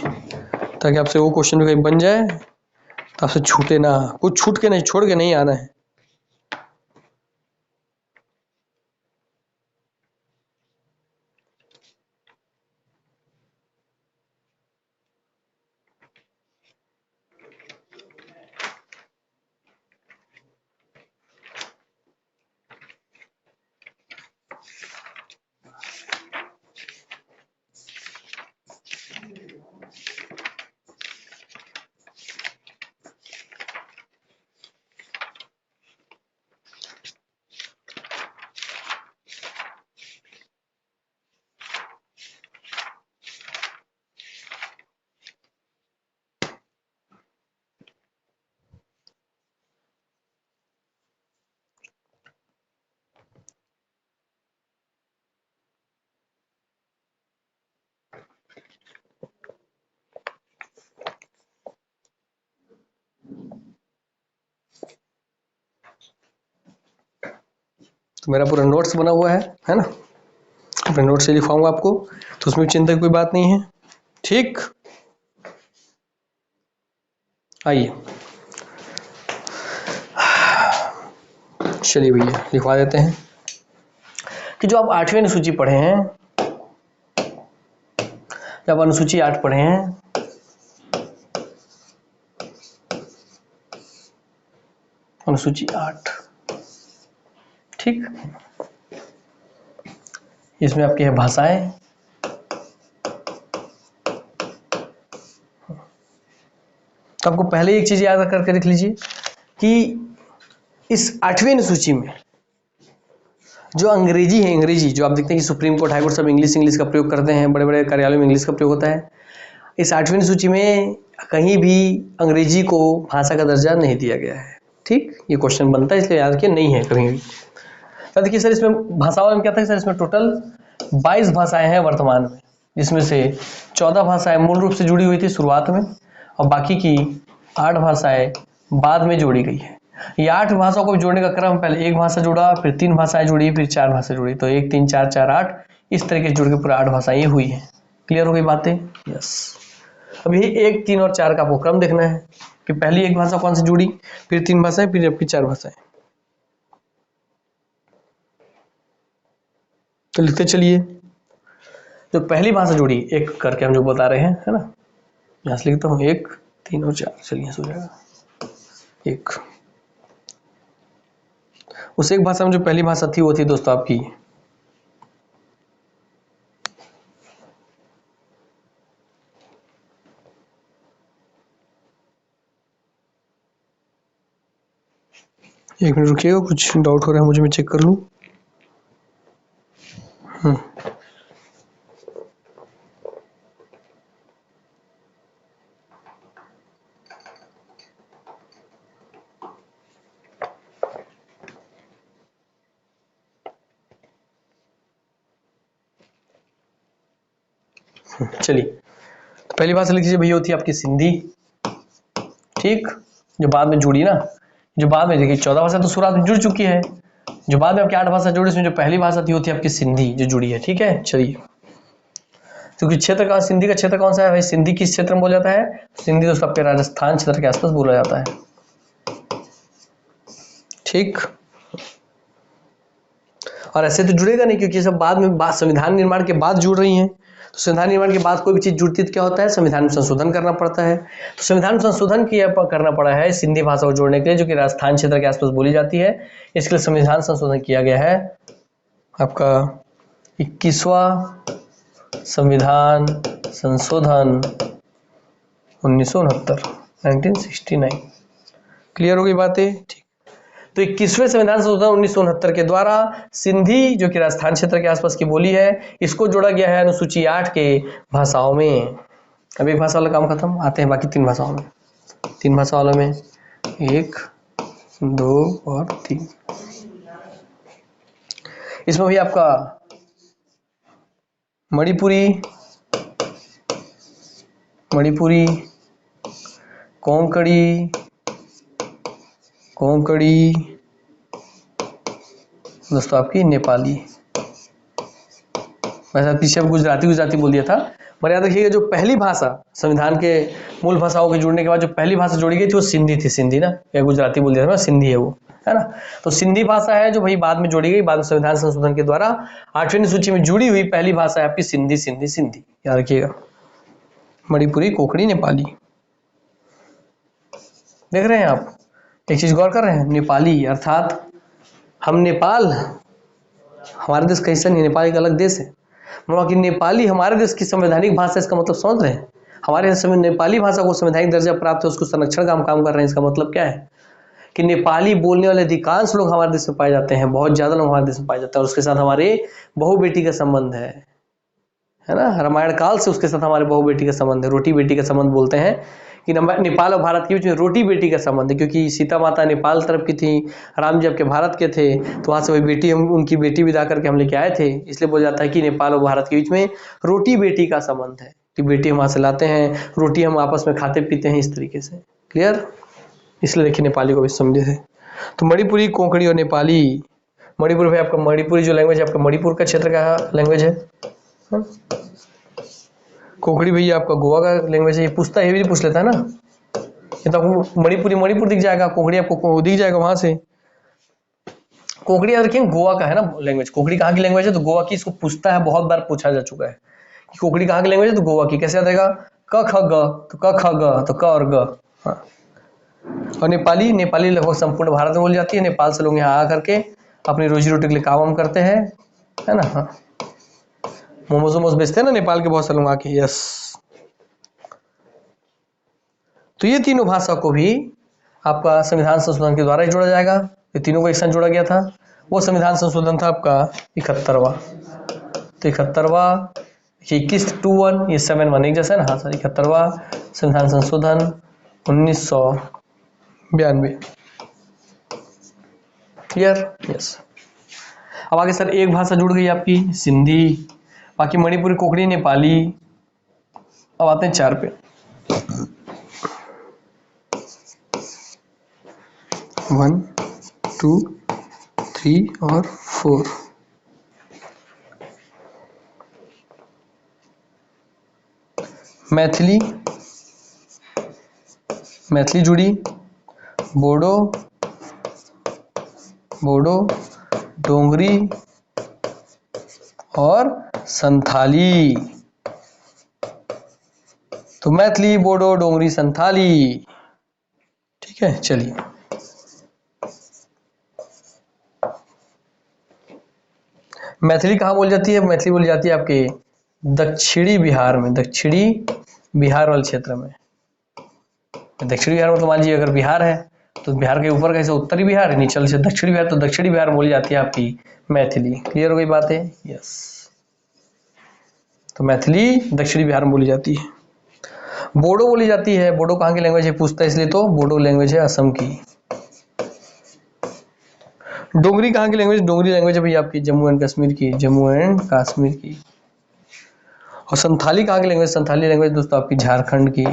ताकि आपसे वो क्वेश्चन भी कहीं बन जाए तो आपसे छूटे ना, कुछ छूट के नहीं, छोड़ के नहीं आना है। तो मेरा पूरा नोट्स बना हुआ है ना, अपने नोट्स से लिखवाऊंगा आपको, तो उसमें चिंता की कोई बात नहीं है। ठीक, आइए चलिए भैया लिखवा देते हैं कि जो आप 8वीं अनुसूची पढ़े हैं, जब अनुसूची 8 पढ़े हैं, अनुसूची 8, ठीक, इसमें आपकी है भाषाएं, तो आपको पहले एक चीज याद करके रख लीजिए कि इस 8वीं अनुसूची में जो अंग्रेजी है, अंग्रेजी जो आप देखते हैं कि सुप्रीम कोर्ट, हाई कोर्ट सब इंग्लिश का प्रयोग करते हैं, बड़े बड़े कार्यालयों में इंग्लिश का प्रयोग होता है, इस 8वीं अनुसूची में कहीं भी अंग्रेजी को भाषा का दर्जा नहीं दिया गया है। ठीक, ये क्वेश्चन बनता है, इसलिए याद रखिए, नहीं है कहीं भी। तो देखिए सर, इसमें भाषाओं में क्या था सर, इसमें टोटल 22 भाषाएं हैं वर्तमान में, जिसमें से 14 भाषाएं मूल रूप से जुड़ी हुई थी शुरुआत में, और बाकी की 8 भाषाएं बाद में जोड़ी गई है। ये 8 भाषाओं को जोड़ने का क्रम, पहले एक भाषा जुड़ा, फिर 3 भाषाएं जुड़ी, फिर 4 भाषा जुड़ी, तो 1 3 4 4 8 इस तरीके से जुड़ के पूरा 8 भाषाएं हुई हैं। क्लियर हो गई बातें? यस। अब ये 1 3 और 4 का आपको क्रम देखना है कि पहली एक भाषा कौन सी जुड़ी, फिर 3 भाषाएं, फिर आपकी 4 भाषाएं। तो लिखते चलिए, जो पहली भाषा जुड़ी एक करके हम जो बता रहे हैं, है ना, यहां से लिखता हूं 1 3 और 4, चलिए हो जाएगा 1। उस एक भाषा में जो पहली भाषा थी वो थी दोस्तों आपकी एक मिनट रुकिएगा, कुछ डाउट हो रहा है मुझे, मैं चेक कर लूं। चलिए, तो पहली भाषा लिख लीजिए भैया, होती है आपकी सिंधी। ठीक, जो बाद में जुड़ी ना, जो बाद में देखिए 14 भाषा तो शुरुआत में जुड़ चुकी है, जो बाद में आपकी 8 भाषा जुड़ी, इसमें जो पहली भाषा थी होती है आपकी सिंधी जो जुड़ी है। ठीक है, चलिए, क्योंकि क्षेत्र का सिंधी का क्षेत्र कौन सा है भाई, सिंधी किस क्षेत्र में बोला जाता है, सिंधी दोस्तों आपके राजस्थान क्षेत्र के आसपास बोला जाता है। ठीक, और ऐसे तो जुड़ेगा नहीं क्योंकि सब बाद में बात संविधान निर्माण के बाद जुड़ रही हैं। तो संविधान निर्माण के बाद कोई भी चीज जुड़ती तो क्या होता है, संविधान में संशोधन करना पड़ता है। तो संविधान में संशोधन करना पड़ा है सिंधी भाषा को जोड़ने के लिए, जो कि राजस्थान क्षेत्र के आसपास बोली जाती है। इसके लिए संविधान संशोधन किया गया है आपका 21वां संविधान संशोधन 1969। क्लियर हो गई बातें? ठीक, तो 21वें संविधान संशोधन 1969 के द्वारा सिंधी जो कि राजस्थान क्षेत्र के आसपास की बोली है, इसको जोड़ा गया है अनुसूची 8 के भाषाओं में। अब एक भाषा वाला काम खत्म, आते हैं बाकी 3 भाषाओं में। 3 भाषा वालों में 1 2 और 3। इसमें भी आपका मणिपुरी, कोंकणी दोस्तों आपकी नेपाली। वैसे पीछे गुजराती बोल दिया था, पर याद रखिएगा जो पहली भाषा संविधान के मूल भाषाओं के जुड़ने के बाद जो पहली भाषा जोड़ी गई थी वो सिंधी थी। सिंधी ना, या गुजराती बोल दिया था, सिंधी है वो, है ना। तो सिंधी भाषा है जो भाई बाद में जोड़ी गई, बाद में संविधान संशोधन के द्वारा 8वीं सूची में जुड़ी हुई पहली भाषा है आपकी सिंधी। याद रखिएगा, मणिपुरी, कोंकणी, नेपाली। देख रहे हैं आप, एक चीज गौर कर रहे हैं, नेपाली अर्थात हम नेपाल, हमारे देश कैसा नहीं, नेपाल एक अलग देश है, मगर कि नेपाली हमारे देश की संवैधानिक भाषा, इसका मतलब समझ रहे हैं। हमारे समय नेपाली भाषा को संवैधानिक दर्जा प्राप्त है, उसको संरक्षण का हम काम कर रहे हैं। इसका मतलब क्या है कि नेपाली बोलने वाले अधिकांश लोग हमारे देश में पाए जाते हैं, बहुत ज्यादा लोग हमारे देश में पाए जाते हैं, और उसके साथ हमारे बहु बेटी का संबंध है ना। रामायण काल से उसके साथ हमारे बहु बेटी का संबंध है, रोटी बेटी का संबंध बोलते हैं कि नेपाल और भारत के बीच में रोटी बेटी का संबंध है, क्योंकि सीता माता नेपाल तरफ की थी, राम जी आपके भारत के थे, तो वहां से वही बेटी, हम उनकी बेटी विदा करके हम लेके आए थे, इसलिए बोला जाता है कि नेपाल और भारत के बीच में रोटी बेटी का संबंध है, कि बेटी हम वहां से लाते हैं, रोटी हम आपस में खाते पीते हैं, इस तरीके से। क्लियर? इसलिए देखिए नेपाली को भी समझे थे। तो मणिपुरी, कोंकणी और नेपाली। मणिपुर भाई आपका, मणिपुरी जो लैंग्वेज है आपका मणिपुर का क्षेत्र का लैंग्वेज है। कोंकणी भैया आपका गोवा का लैंग्वेज है। ये पूछता है, भी पूछ लेता है ना, ये तो आपको मणिपुर दिख जाएगा, कोंकणी आपको दिख जाएगा वहां से। कोंकणी याद रखिए गोवा का है ना लैंग्वेज। कोंकणी कहाँ की लैंग्वेज है, तो गोवा की। इसको पूछता है, बहुत बार पूछा जा चुका है कि कोंकणी कहाँ की लैंग्वेज है, तो गोवा की। कैसे याद रहेगा, क ख ग, तो क ख ग, तो क और ग। हाँ। और नेपाली लगभग संपूर्ण भारत में बोली जाती है। नेपाल से लोग यहाँ आकर के अपनी रोजी रोटी के लिए काम करते हैं, है ना। हाँ, मोमोज बेचते हैं ना नेपाल के बहुत सारे लोग आके। यस, तो ये तीनों भाषा को भी आपका संविधान संशोधन के द्वारा ही जोड़ा जाएगा। ये तीनों को एक साथ जोड़ा गया था, वो संविधान संशोधन था आपका 71वां। तो 71वां 21-1, ये 7-1 एक जैसा है ना। हाँ सर, 71वां संविधान संशोधन 1992। क्लियर? यस। अब आगे सर एक भाषा जुड़ गई आपकी सिंधी, बाकी मणिपुरी, कोंकणी, नेपाली। अब आते हैं 4 पे। 1 2 3 और 4। मैथिली जुड़ी, बोडो डोंगरी और संथाली। तो मैथिली, बोडो, डोंगरी, संथाली। ठीक है, चलिए मैथिली कहाँ बोली जाती है? मैथिली बोली जाती है आपके दक्षिणी बिहार में, दक्षिणी बिहार वाले क्षेत्र में। दक्षिणी बिहार मतलब मान लीजिए अगर बिहार है तो बिहार के ऊपर कैसे उत्तरी बिहार, नीचे से दक्षिणी बिहार, तो दक्षिणी बिहार बोली जाती है आपकी मैथिली। क्लियर हो गई बात है? यस, तो मैथिली दक्षिणी बिहार में बोली जाती है। बोडो बोली जाती है। बोडो कहाँ की लैंग्वेज है पूछता है, इसलिए तो बोडो लैंग्वेज है असम की। डोगरी कहाँ की लैंग्वेज? डोगरी लैंग्वेज है भैया आपकी जम्मू एंड कश्मीर की, जम्मू एंड कश्मीर की। और संथाली कहाँ की लैंग्वेज? संथाली लैंग्वेज दोस्तों आपकी झारखंड की,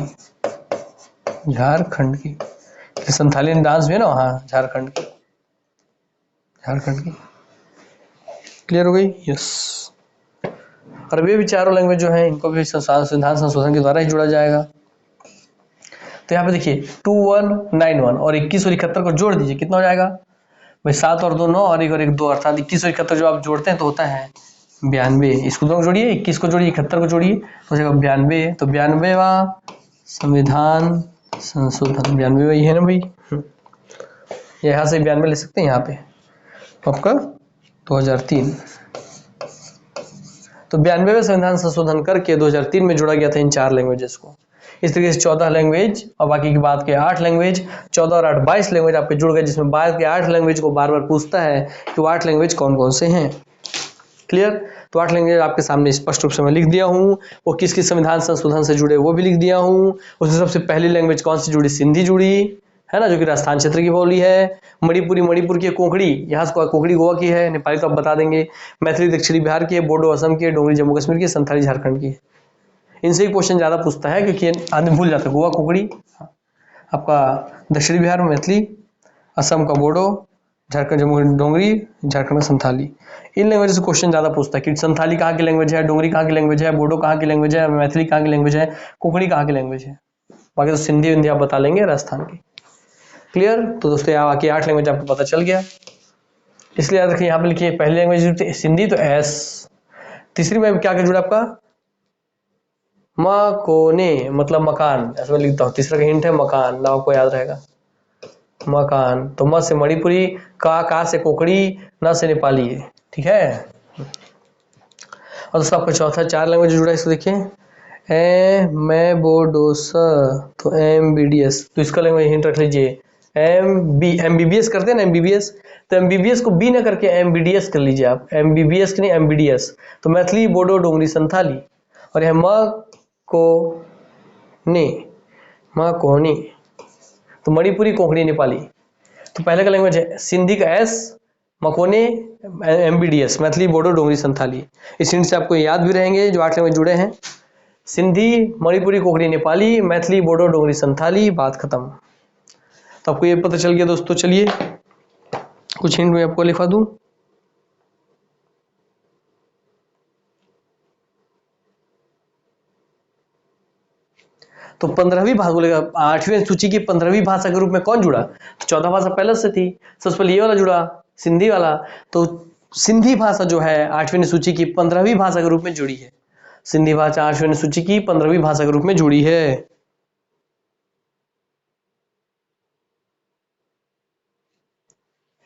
झारखंड की। संथाली डांस भी है ना वहाँ, झारखंड की, झारखंड की। क्लियर हो गई? यस। और ये भी चारों लैंग्वेज जो है इनको भी संविधान संशोधन के द्वारा ही जोड़ा जाएगा। तो यहाँ पे देखिए 2191 और 2171 को जोड़ दीजिए, कितना हो जाएगा भाई? 7 और 2 9 और 1 और 1 2, अर्थात 21 और 71 जो आप जोड़ते हैं तो होता है 92। इसको दोनों जोड़िए, 21 को जोड़िए 71 को जोड़िए तो हो जाएगा 92। तो 92वां संविधान संशोधन, 92 वही है ना भाई? यहाँ से 92 ले सकते हैं यहाँ पे, आपका 2003। तो 92वें संविधान संशोधन करके 2003 में जोड़ा गया था इन 4 लैंग्वेजेस को। इस तरीके से 14 लैंग्वेज और बाकी की बात के 8 लैंग्वेज, 14 और 8 22 लैंग्वेज आपके जुड़ गए, जिसमें बाद के 8 लैंग्वेज को बार बार पूछता है कि वो 8 लैंग्वेज कौन कौन से हैं। क्लियर? तो 8 लैंग्वेज आपके सामने स्पष्ट रूप से मैं लिख दिया हूँ। वो किस किस संविधान संशोधन से जुड़े वो भी लिख दिया हूँ। उसमें सबसे पहली लैंग्वेज कौन सी जुड़ी? सिंधी जुड़ी है ना, जो कि राजस्थान क्षेत्र की बोली है। मणिपुर की है, कोंकणी यहाँ से कोंकणी गोवा की है, नेपाली तो आप बता देंगे। मैथिली दक्षिणी बिहार की है, बोडो असम की है, डोगरी जम्मू कश्मीर की है, संथाली झारखंड की है। इनसे ही क्वेश्चन ज्यादा पूछता है क्योंकि आदमी भूल जाता है। गोवा कोंकणी, आपका दक्षिणी बिहार में मैथिली, असम का बोडो, झारखंड जम्मू डोंगरी, झारखंड का संथाली। इन लैंग्वेज से क्वेश्चन ज्यादा पूछता है कि संथाली कहाँ की लैंग्वेज है, डोंगरी कहाँ की लैंग्वेज है, बोडो कहाँ की लैंग्वेज है, मैथिली कहाँ की लैंग्वेज है, कोंकणी कहाँ की लैंग्वेज है। बाकी तो सिंधी विंधी आप बता लेंगे राजस्थान की। क्लियर? तो दोस्तों यहाँ बाकी 8 लैंग्वेज आपको पता चल गया। इसलिए याद रखिए, यहाँ पे लिखिए पहली लैंग्वेज सिंधी तो एस। तीसरी में क्या जुड़ा आपका? मकोने मतलब मकान, ऐसा मैं लिखता हूँ। तीसरा का हिंट है मकान, ना आपको याद रहेगा मकान। तो म से मणिपुरी, का से कोंकणी, ना से नेपाली है। ठीक है। और दोस्तों आपका चौथा 4 लैंग्वेज जुड़ा है, इसको देखिए बोडोस, तो MBDS, तो इसका लैंग्वेज हिंट रख लीजिए MBBS करते हैं ना, MBBS, तो MBBS को बी ना करके MBDS कर लीजिए आप। MBBS की नहीं, MBDS। तो मैथिली, बोडो, डोंगरी, संथाली। और यह मकोनी, तो मणिपुरी, कोंकणी, नेपाली। तो पहले का लैंग्वेज है सिंधी का S, मकोने MBDS, मैथिली, बोडो, डोंगरी, संथाली। इस हिंट से आपको याद भी रहेंगे जो 8 लैंग्वेज जुड़े हैं। सिंधी, मणिपुरी, कोंकणी, नेपाली, मैथिली, बोडो, डोंगरी, संथाली, बात खत्म। तो आपको ये पता चल गया दोस्तों। चलिए कुछ हिंट मैं आपको लिखवा दूं। तो 15वीं भाषा बोलेगा, 8वीं सूची की 15वीं भाषा के रूप में कौन जुड़ा? तो 14 भाषा पहले से थी, सबसे पहले ये वाला जुड़ा, सिंधी वाला। तो सिंधी भाषा जो है 8वीं सूची की 15वीं भाषा के रूप में जुड़ी है। सिंधी भाषा 8वीं सूची की 15वीं भाषा के रूप में जुड़ी है।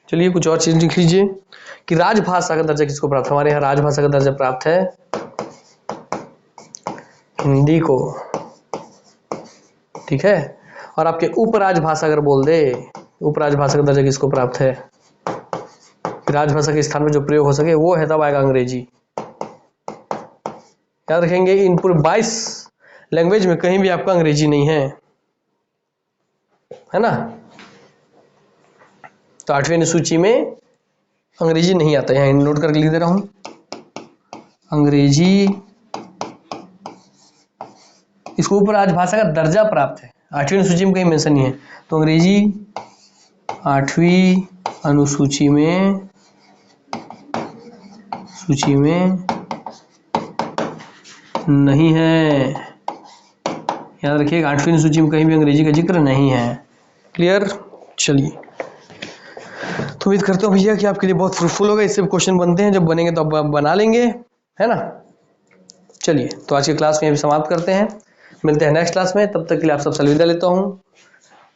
चलिए कुछ और चीज लिख लीजिए कि राजभाषा का दर्जा किसको प्राप्त है? हमारे यहाँ राजभाषा का दर्जा प्राप्त है हिंदी को। ठीक है। और आपके उपराजभाषा अगर बोल दे, उपराजभाषा का दर्जा किसको प्राप्त है? राजभाषा के स्थान में जो प्रयोग हो सके वो है, तब आएगा अंग्रेजी। याद रखेंगे इन पूरे 22 लैंग्वेज में कहीं भी आपका अंग्रेजी नहीं है ना। तो 8वीं अनुसूची में अंग्रेजी नहीं आता, यहाँ नोट करके लिख दे रहा हूं, अंग्रेजी इसको ऊपर राजभाषा का दर्जा प्राप्त है। 8वीं अनुसूची में कहीं मेंशन नहीं है, तो अंग्रेजी 8वीं अनुसूची में नहीं है। याद रखिएगा 8वीं अनुसूची में कहीं भी अंग्रेजी का जिक्र नहीं है। क्लियर? चलिए, तो उम्मीद करता हूँ भैया कि आपके लिए बहुत फ्रूटफुल होगा। इससे भी क्वेश्चन बनते हैं, जब बनेंगे तो आप बना लेंगे, है ना। चलिए, तो आज की क्लास में अभी समाप्त करते हैं, मिलते हैं नेक्स्ट क्लास में। तब तक के लिए आप सबसे अलविदा लेता हूँ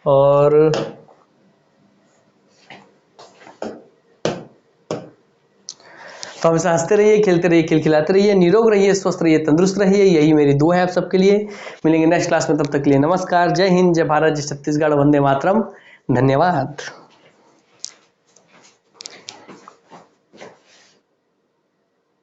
और तो हमेशा हंसते रहिए, खेलते रहिए, खिलखिलाते रहिए, निरोग रहिए, स्वस्थ रहिए, तंदुरुस्त रहिए। यही मेरी दुआ है आप सबके लिए। मिलेंगे नेक्स्ट क्लास में, तब तक के लिए नमस्कार, जय हिंद, जय भारत, जय छत्तीसगढ़, वंदे मातरम। धन्यवाद।